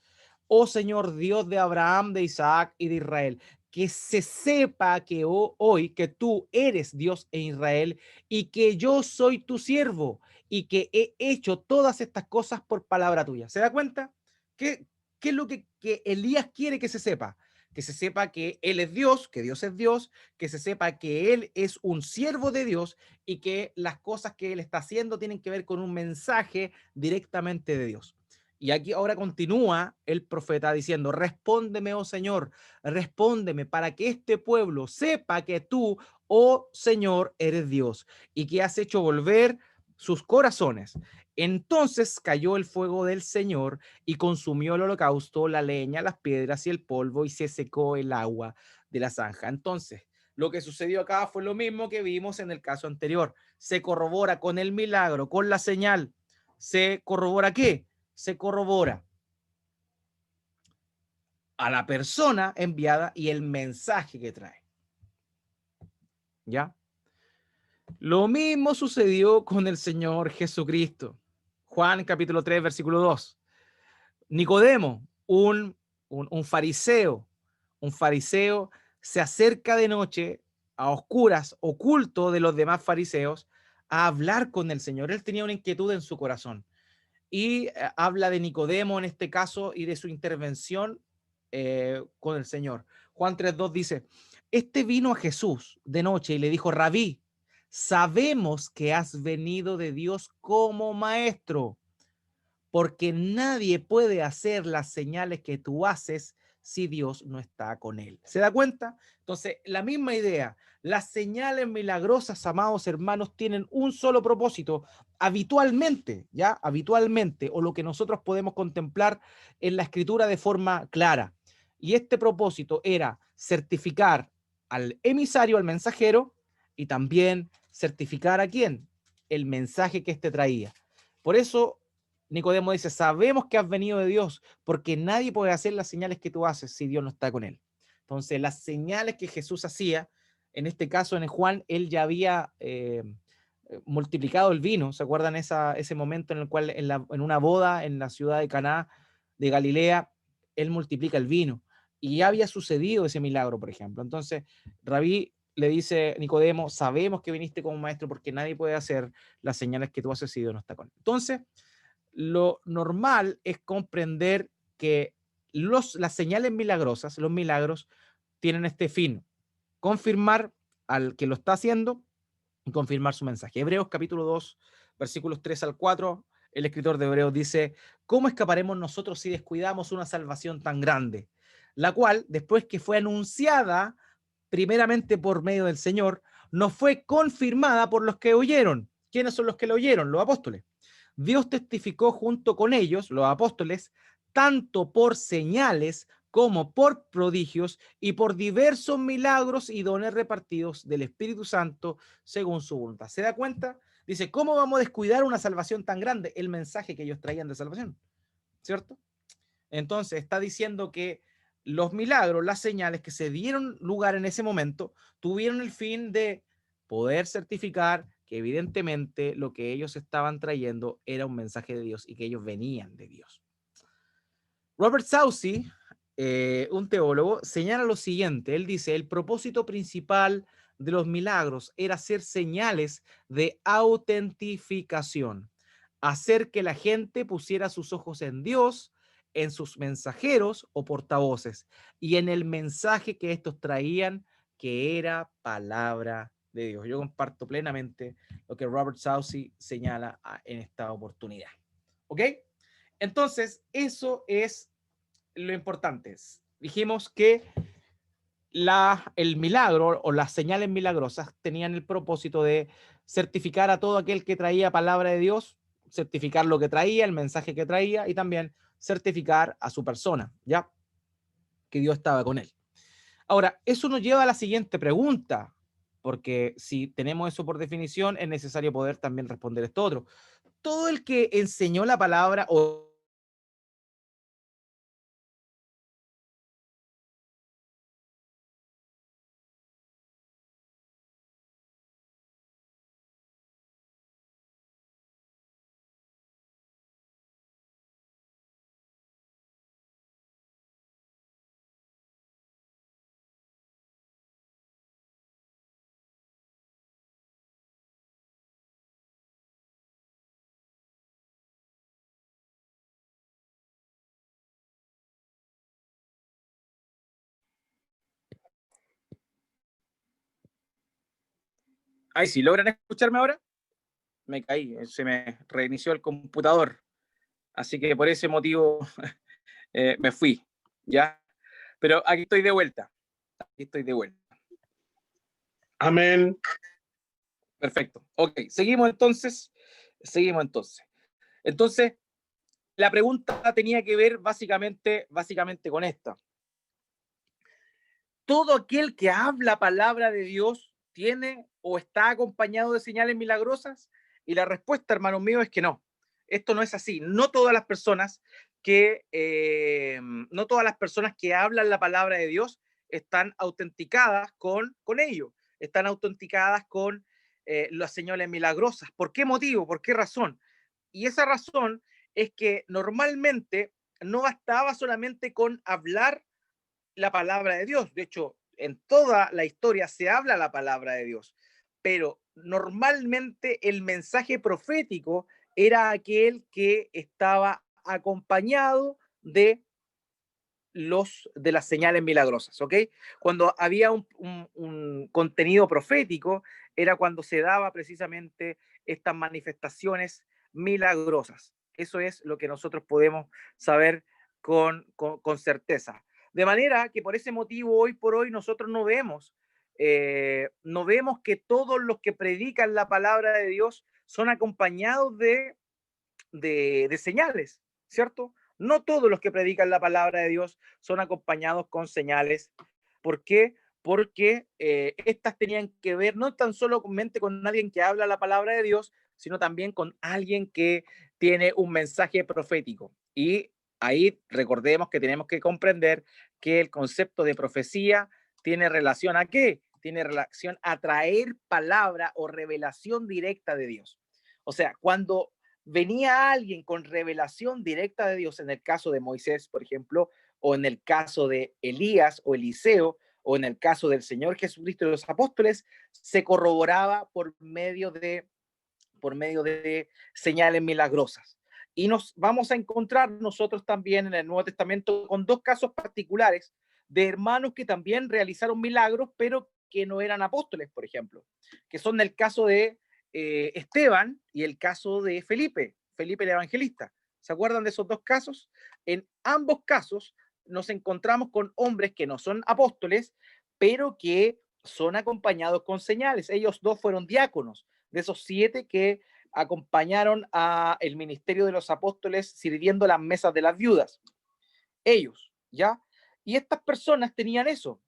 S1: oh Señor Dios de Abraham, de Isaac y de Israel, que se sepa que hoy que tú eres Dios en Israel y que yo soy tu siervo y que he hecho todas estas cosas por palabra tuya. ¿Se da cuenta? ¿Qué, qué es lo que Elías quiere que se sepa? Que se sepa que Él es Dios, que Dios es Dios, que se sepa que Él es un siervo de Dios y que las cosas que Él está haciendo tienen que ver con un mensaje directamente de Dios. Y aquí ahora continúa el profeta diciendo, respóndeme, oh Señor, respóndeme para que este pueblo sepa que tú, oh Señor, eres Dios y que has hecho volver sus corazones. Entonces cayó el fuego del Señor y consumió el holocausto, la leña, las piedras y el polvo, y se secó el agua de la zanja. Entonces, lo que sucedió acá fue lo mismo que vimos en el caso anterior. Se corrobora con el milagro, con la señal. ¿Se corrobora qué? Se corrobora a la persona enviada y el mensaje que trae. ¿Ya? Lo mismo sucedió con el Señor Jesucristo. Juan capítulo 3, versículo 2. Nicodemo, un fariseo, un fariseo se acerca de noche a oscuras, oculto de los demás fariseos, a hablar con el Señor. Él tenía una inquietud en su corazón y habla de Nicodemo en este caso y de su intervención con el Señor. Juan 3:2 dice, este vino a Jesús de noche y le dijo, Rabí, sabemos que has venido de Dios como maestro, porque nadie puede hacer las señales que tú haces si Dios no está con él. ¿Se da cuenta? Entonces, la misma idea, las señales milagrosas, amados hermanos, tienen un solo propósito, habitualmente, ¿ya? Habitualmente, o lo que nosotros podemos contemplar en la escritura de forma clara. Y este propósito era certificar al emisario, al mensajero, y también certificar a quién, el mensaje que éste traía. Por eso Nicodemo dice, sabemos que has venido de Dios, porque nadie puede hacer las señales que tú haces si Dios no está con él. Entonces, las señales que Jesús hacía, en este caso en Juan, él ya había multiplicado el vino. ¿Se acuerdan ese momento en el cual en una boda en la ciudad de Caná de Galilea, él multiplica el vino? Y ya había sucedido ese milagro, por ejemplo. Entonces, Rabí le dice Nicodemo, sabemos que viniste como maestro porque nadie puede hacer las señales que tú haces si Dios no está con él. Entonces, lo normal es comprender que las señales milagrosas, los milagros, tienen este fin, confirmar al que lo está haciendo y confirmar su mensaje. Hebreos capítulo 2, versículos 3 al 4, el escritor de Hebreos dice, ¿cómo escaparemos nosotros si descuidamos una salvación tan grande? La cual, después que fue anunciada primeramente por medio del Señor, no fue confirmada por los que oyeron. ¿Quiénes son los que lo oyeron? Los apóstoles. Dios testificó junto con ellos, los apóstoles, tanto por señales como por prodigios y por diversos milagros y dones repartidos del Espíritu Santo según su voluntad. ¿Se da cuenta? Dice, ¿cómo vamos a descuidar una salvación tan grande? El mensaje que ellos traían de salvación, ¿cierto? Entonces está diciendo que los milagros, las señales que se dieron lugar en ese momento, tuvieron el fin de poder certificar que evidentemente lo que ellos estaban trayendo era un mensaje de Dios y que ellos venían de Dios. Robert Saucy, un teólogo, señala lo siguiente. Él dice, el propósito principal de los milagros era hacer señales de autentificación, hacer que la gente pusiera sus ojos en Dios, en sus mensajeros o portavoces, y en el mensaje que estos traían, que era palabra de Dios. Yo comparto plenamente lo que Robert Saucy señala en esta oportunidad. ¿Ok? Entonces, eso es lo importante. Dijimos que el milagro o las señales milagrosas tenían el propósito de certificar a todo aquel que traía palabra de Dios, certificar lo que traía, el mensaje que traía y también certificar a su persona, ya que Dios estaba con él. Ahora, eso nos lleva a la siguiente pregunta, porque si tenemos eso por definición, es necesario poder también responder esto otro. Todo el que enseñó la palabra o ay, si logran escucharme ahora, me caí, se me reinició el computador. Así que por ese motivo me fui, ¿ya? Pero aquí estoy de vuelta. Aquí estoy de vuelta.
S2: Amén.
S1: Perfecto. Ok, seguimos entonces. Seguimos entonces. Entonces, la pregunta tenía que ver básicamente con esta. ¿Todo aquel que habla palabra de Dios tiene o está acompañado de señales milagrosas? Y la respuesta, hermanos míos, es que no. Esto no es así. No todas las personas no todas las personas que hablan la palabra de Dios están autenticadas con ello. Están autenticadas con las señales milagrosas. ¿Por qué motivo? ¿Por qué razón? Y esa razón es que normalmente no bastaba solamente con hablar la palabra de Dios. De hecho, en toda la historia se habla la palabra de Dios, pero normalmente el mensaje profético era aquel que estaba acompañado de las señales milagrosas, ¿ok? Cuando había un contenido profético, era cuando se daba precisamente estas manifestaciones milagrosas. Eso es lo que nosotros podemos saber con certeza. De manera que por ese motivo, hoy por hoy, nosotros no vemos que todos los que predican la palabra de Dios son acompañados de señales, ¿cierto? No todos los que predican la palabra de Dios son acompañados con señales. ¿Por qué? Porque estas tenían que ver no tan solo con alguien que habla la palabra de Dios, sino también con alguien que tiene un mensaje profético. Y ahí recordemos que tenemos que comprender que el concepto de profecía tiene relación a qué? Tiene relación a traer palabra o revelación directa de Dios. O sea, cuando venía alguien con revelación directa de Dios, en el caso de Moisés, por ejemplo, o en el caso de Elías o Eliseo, o en el caso del Señor Jesucristo y los apóstoles, se corroboraba por medio de señales milagrosas. Y nos vamos a encontrar nosotros también en el Nuevo Testamento con dos casos particulares de hermanos que también realizaron milagros, pero que no eran apóstoles, por ejemplo, que son el caso de Esteban y el caso de Felipe el Evangelista. ¿Se acuerdan de esos dos casos? En ambos casos nos encontramos con hombres que no son apóstoles, pero que son acompañados con señales. Ellos dos fueron diáconos, de esos 7 que acompañaron a el ministerio de los apóstoles sirviendo las mesas de las viudas. Ellos, ¿ya? Y estas personas tenían eso,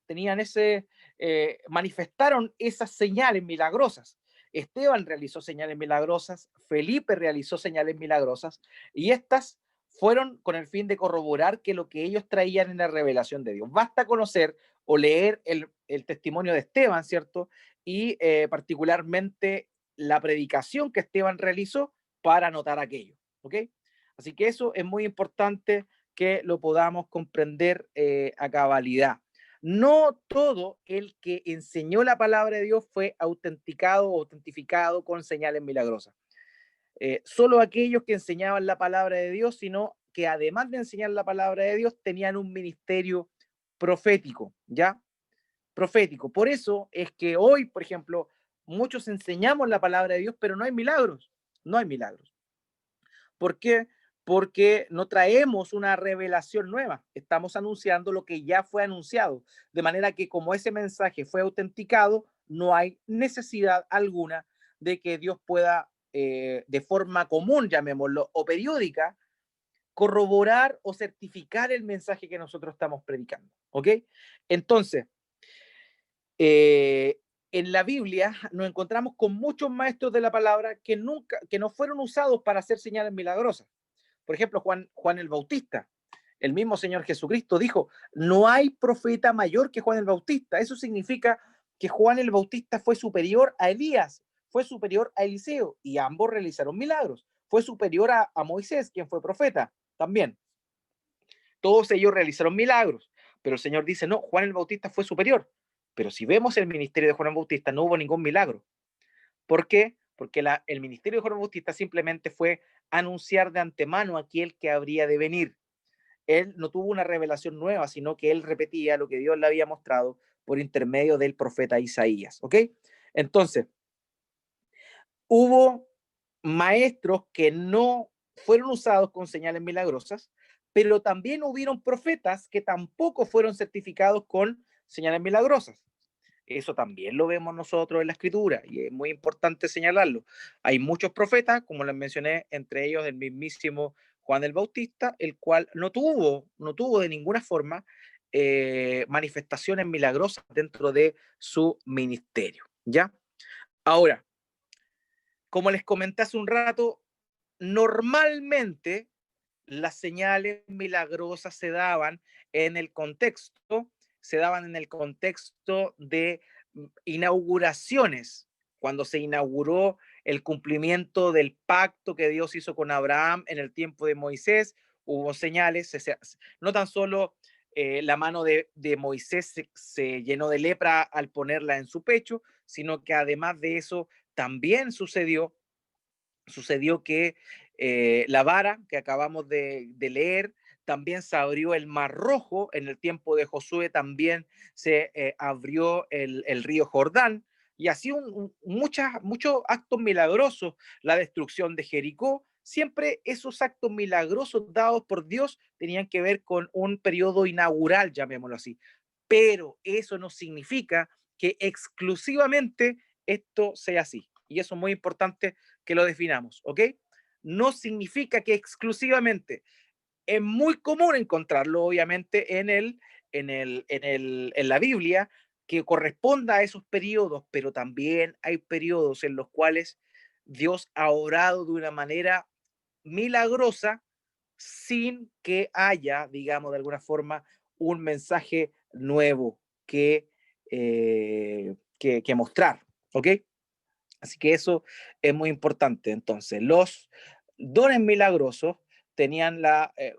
S1: manifestaron esas señales milagrosas. Esteban realizó señales milagrosas, Felipe realizó señales milagrosas, y estas fueron con el fin de corroborar que lo que ellos traían en la revelación de Dios. Basta conocer o leer el testimonio de Esteban, ¿cierto? Y particularmente la predicación que Esteban realizó para notar aquello, ¿ok? Así que eso es muy importante que lo podamos comprender a cabalidad. No todo el que enseñó la palabra de Dios fue autenticado o autentificado con señales milagrosas. Solo aquellos que enseñaban la palabra de Dios, sino que además de enseñar la palabra de Dios, tenían un ministerio profético, ¿ya? Profético. Por eso es que hoy, por ejemplo, muchos enseñamos la palabra de Dios, pero no hay milagros. No hay milagros. ¿Por qué? Porque no traemos una revelación nueva, estamos anunciando lo que ya fue anunciado, de manera que como ese mensaje fue autenticado, no hay necesidad alguna de que Dios pueda, de forma común, llamémoslo, o periódica, corroborar o certificar el mensaje que nosotros estamos predicando. ¿Ok? Entonces, eh, en la Biblia nos encontramos con muchos maestros de la palabra que no fueron usados para hacer señales milagrosas. Por ejemplo, Juan el Bautista, el mismo Señor Jesucristo dijo, no hay profeta mayor que Juan el Bautista. Eso significa que Juan el Bautista fue superior a Elías, fue superior a Eliseo, y ambos realizaron milagros. Fue superior a Moisés, quien fue profeta también. Todos ellos realizaron milagros, pero el Señor dice, no, Juan el Bautista fue superior. Pero si vemos el ministerio de Juan el Bautista, no hubo ningún milagro. ¿Por qué? Porque el ministerio de Juan Bautista simplemente fue anunciar de antemano a aquel que habría de venir. Él no tuvo una revelación nueva, sino que él repetía lo que Dios le había mostrado por intermedio del profeta Isaías. ¿Ok? Entonces, hubo maestros que no fueron usados con señales milagrosas, pero también hubieron profetas que tampoco fueron certificados con señales milagrosas. Eso también lo vemos nosotros en la escritura y es muy importante señalarlo. Hay muchos profetas, como les mencioné, entre ellos el mismísimo Juan el Bautista, el cual no tuvo de ninguna forma manifestaciones milagrosas dentro de su ministerio. ¿Ya? Ahora, como les comenté hace un rato, normalmente las señales milagrosas en el contexto, se daban en el contexto de inauguraciones cuando se inauguró el cumplimiento del pacto que Dios hizo con Abraham en el tiempo de Moisés, hubo señales, no tan solo la mano de Moisés se llenó de lepra al ponerla en su pecho, sino que además de eso también sucedió que la vara que acabamos de leer, también se abrió el Mar Rojo, en el tiempo de Josué también se abrió el río Jordán, y así muchos actos milagrosos, la destrucción de Jericó, siempre esos actos milagrosos dados por Dios tenían que ver con un periodo inaugural, llamémoslo así, pero eso no significa que exclusivamente esto sea así, y eso es muy importante que lo definamos, ¿ok? No significa que exclusivamente. Es muy común encontrarlo, obviamente, en la Biblia, que corresponda a esos periodos, pero también hay periodos en los cuales Dios ha obrado de una manera milagrosa sin que haya, digamos, de alguna forma, un mensaje nuevo que mostrar, ¿ok? Así que eso es muy importante. Entonces, los dones milagrosos tenían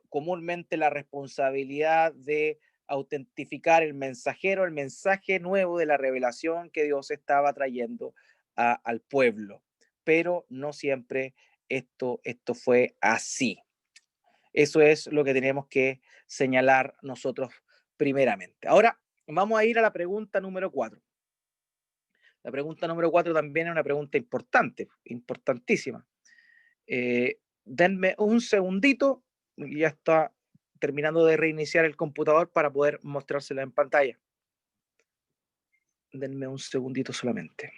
S1: comúnmente la responsabilidad de autentificar el mensajero, el mensaje nuevo de la revelación que Dios estaba trayendo al pueblo. Pero no siempre esto fue así. Eso es lo que tenemos que señalar nosotros primeramente. Ahora vamos a ir a la pregunta número 4. La pregunta número 4 también es una pregunta importante, importantísima. Denme un segundito, ya está terminando de reiniciar el computador para poder mostrársela en pantalla. Denme un segundito solamente.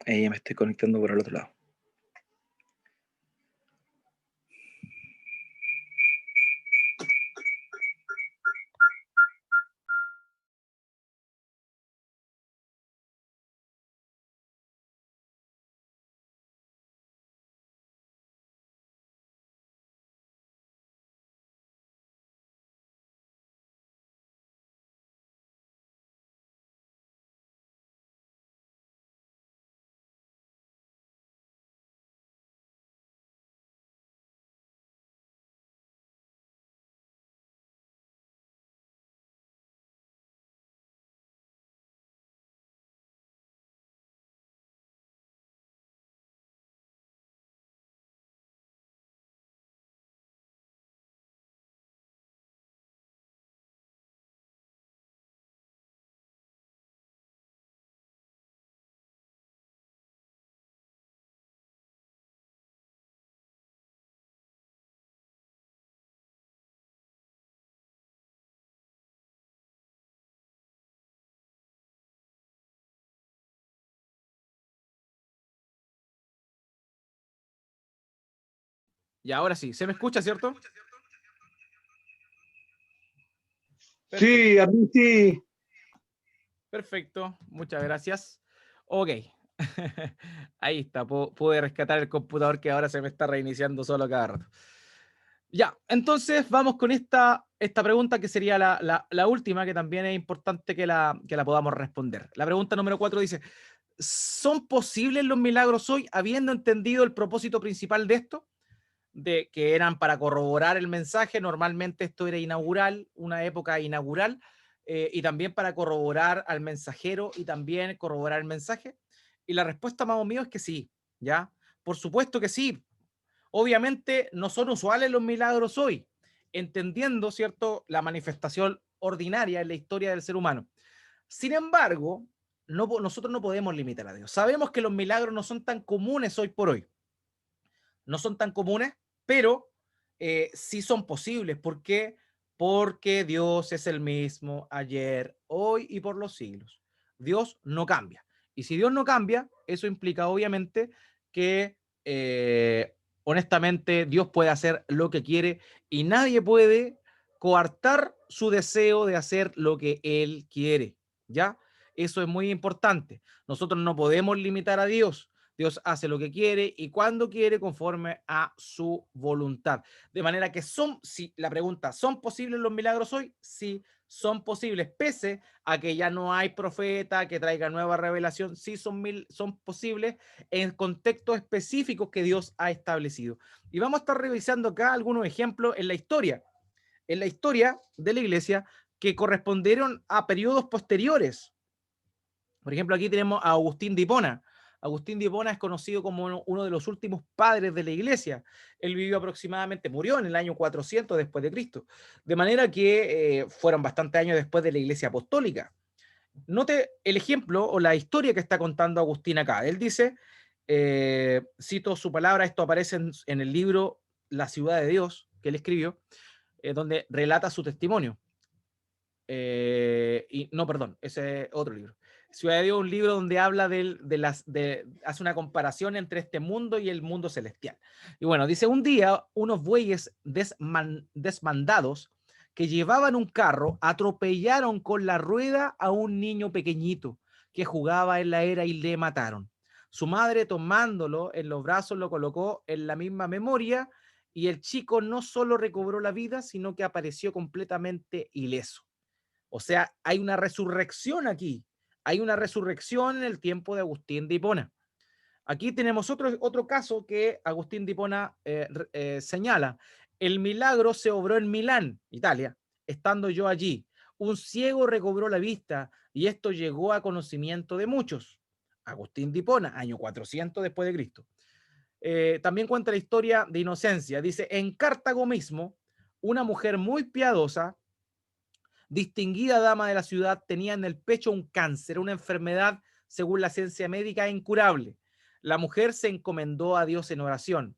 S1: Ya me estoy conectando por el otro lado. Y ahora sí, ¿se me escucha, cierto? Perfecto.
S2: Sí, a mí sí.
S1: Perfecto, muchas gracias. Ok, ahí está, pude rescatar el computador que ahora se me está reiniciando solo cada rato. Ya, entonces vamos con esta pregunta que sería la última, que también es importante que la podamos responder. La pregunta número 4 dice, ¿son posibles los milagros hoy habiendo entendido el propósito principal de esto? De que eran para corroborar el mensaje, normalmente esto era inaugural, una época inaugural, y también para corroborar al mensajero y también corroborar el mensaje. Y la respuesta, más o menos, es que sí, ¿ya? Por supuesto que sí. Obviamente no son usuales los milagros hoy, entendiendo, ¿cierto?, la manifestación ordinaria en la historia del ser humano. Sin embargo, nosotros no podemos limitar a Dios. Sabemos que los milagros no son tan comunes hoy por hoy. No son tan comunes, pero sí son posibles. ¿Por qué? Porque Dios es el mismo ayer, hoy y por los siglos. Dios no cambia. Y si Dios no cambia, eso implica obviamente que honestamente Dios puede hacer lo que quiere y nadie puede coartar su deseo de hacer lo que Él quiere, ¿ya? Eso es muy importante. Nosotros no podemos limitar a Dios. Dios hace lo que quiere y cuando quiere conforme a su voluntad. De manera que si la pregunta, ¿son posibles los milagros hoy? Sí, son posibles, pese a que ya no hay profeta que traiga nueva revelación. Sí, son posibles en contextos específicos que Dios ha establecido. Y vamos a estar revisando acá algunos ejemplos en la historia de la iglesia que correspondieron a periodos posteriores. Por ejemplo, aquí tenemos a Agustín de Hipona. Agustín de Hipona es conocido como uno de los últimos padres de la iglesia. Él vivió aproximadamente, murió en el año 400 después de Cristo. De manera que fueron bastantes años después de la iglesia apostólica. Note el ejemplo o la historia que está contando Agustín acá. Él dice, cito su palabra, esto aparece en el libro La ciudad de Dios, que él escribió, donde relata su testimonio. Y no, perdón, ese es otro libro. Ciudad de Dios es un libro donde habla hace una comparación entre este mundo y el mundo celestial. Y bueno, dice, un día unos bueyes desmandados que llevaban un carro atropellaron con la rueda a un niño pequeñito que jugaba en la era y le mataron. Su madre, tomándolo en los brazos, lo colocó en la misma memoria y el chico no solo recobró la vida, sino que apareció completamente ileso. O sea, hay una resurrección aquí. Hay una resurrección en el tiempo de Agustín de Hipona. Aquí tenemos otro caso que Agustín de Hipona señala. El milagro se obró en Milán, Italia, estando yo allí. Un ciego recobró la vista y esto llegó a conocimiento de muchos. Agustín de Hipona, año 400 después de Cristo. También cuenta la historia de Inocencia. Dice, en Cartago mismo, una mujer muy piadosa, distinguida dama de la ciudad, tenía en el pecho un cáncer, una enfermedad, según la ciencia médica, incurable. La mujer se encomendó a Dios en oración.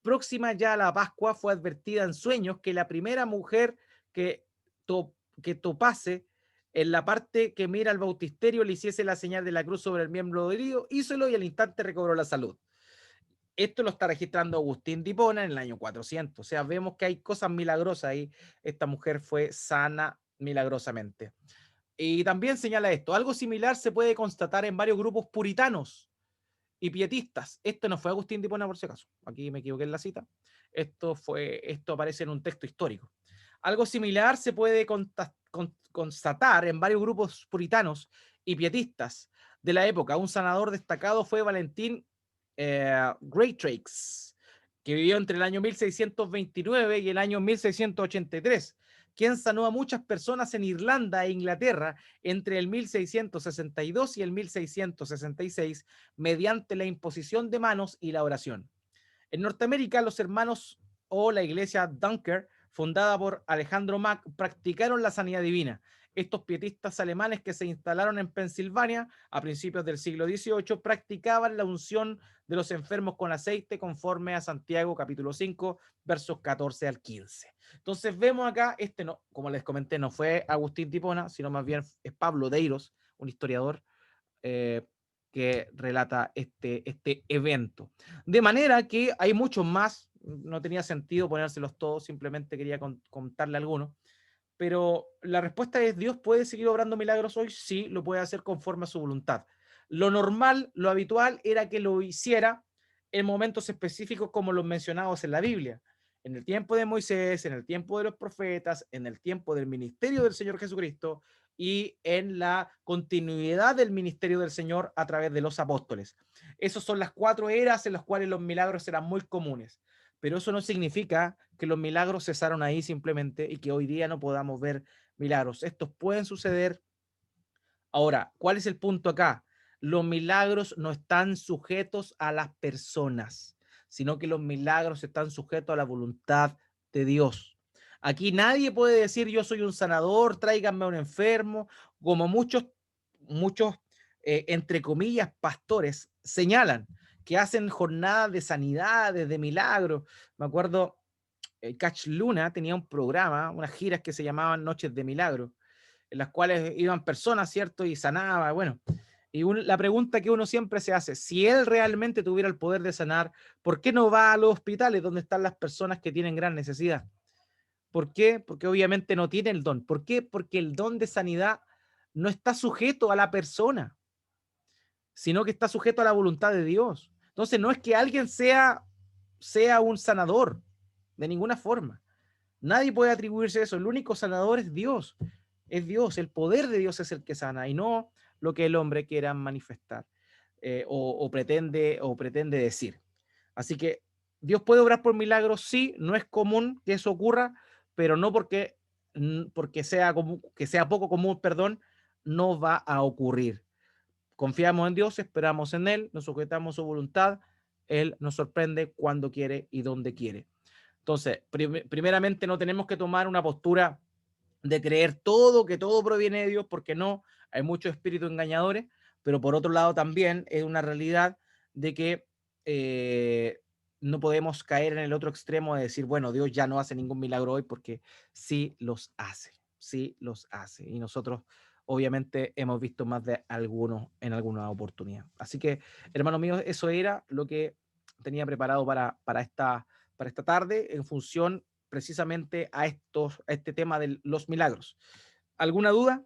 S1: Próxima ya a la Pascua, fue advertida en sueños que la primera mujer que, que topase en la parte que mira al bautisterio le hiciese la señal de la cruz sobre el miembro herido, hízolo y al instante recobró la salud. Esto lo está registrando Agustín de Hipona en el año 400. O sea, vemos que hay cosas milagrosas ahí. Esta mujer fue sana milagrosamente. Y también señala esto, algo similar se puede constatar en varios grupos puritanos y pietistas. Esto no fue Agustín de Hipona, por si acaso. Aquí me equivoqué en la cita. Esto aparece en un texto histórico. Algo similar se puede constatar en varios grupos puritanos y pietistas de la época. Un sanador destacado fue Valentín Greatrix, que vivió entre el año 1629 y el año 1683, quien sanó a muchas personas en Irlanda e Inglaterra entre el 1662 y el 1666 mediante la imposición de manos y la oración. En Norteamérica, los hermanos o la iglesia Dunker, fundada por Alejandro Mack, practicaron la sanidad divina. Estos pietistas alemanes que se instalaron en Pensilvania a principios del siglo XVIII practicaban la unción de los enfermos con aceite conforme a Santiago capítulo 5, versos 14 al 15. Entonces vemos acá, no, como les comenté, no fue Agustín de Hipona, sino más bien es Pablo Deiros, un historiador que relata este evento. De manera que hay muchos más, no tenía sentido ponérselos todos, simplemente quería contarle algunos, pero la respuesta es, ¿Dios puede seguir obrando milagros hoy? Sí, lo puede hacer conforme a su voluntad. Lo normal, lo habitual era que lo hiciera en momentos específicos como los mencionados en la Biblia. En el tiempo de Moisés, en el tiempo de los profetas, en el tiempo del ministerio del Señor Jesucristo y en la continuidad del ministerio del Señor a través de los apóstoles. Esas son las 4 eras en las cuales los milagros eran muy comunes. Pero eso no significa que los milagros cesaron ahí simplemente y que hoy día no podamos ver milagros. Estos pueden suceder. Ahora, ¿cuál es el punto acá? Los milagros no están sujetos a las personas, sino que los milagros están sujetos a la voluntad de Dios. Aquí nadie puede decir yo soy un sanador, tráiganme a un enfermo, como muchos, entre comillas, pastores señalan que hacen jornadas de sanidades, de milagros. Me acuerdo, Catch Luna tenía un programa, unas giras que se llamaban Noches de Milagro, en las cuales iban personas, ¿cierto? Y sanaba, bueno. Y la pregunta que uno siempre se hace, si él realmente tuviera el poder de sanar, ¿por qué no va a los hospitales donde están las personas que tienen gran necesidad? ¿Por qué? Porque obviamente no tiene el don. ¿Por qué? Porque el don de sanidad no está sujeto a la persona, sino que está sujeto a la voluntad de Dios. Entonces, no es que alguien sea un sanador, de ninguna forma. Nadie puede atribuirse eso. El único sanador es Dios. Es Dios. El poder de Dios es el que sana y no lo que el hombre quiera manifestar o pretende decir. Así que Dios puede obrar por milagros, sí, no es común que eso ocurra, pero no porque sea poco común, perdón, no va a ocurrir. Confiamos en Dios, esperamos en Él, nos sujetamos a su voluntad, Él nos sorprende cuando quiere y donde quiere. Entonces, primeramente no tenemos que tomar una postura de creer que todo proviene de Dios, porque no, hay muchos espíritus engañadores, pero por otro lado también es una realidad de que eh, no podemos caer en el otro extremo de decir, bueno, Dios ya no hace ningún milagro hoy, porque sí los hace. Y nosotros obviamente hemos visto más de algunos en alguna oportunidad. Así que, hermano mío, eso era lo que tenía preparado para esta tarde en función precisamente a este tema de los milagros. ¿Alguna duda?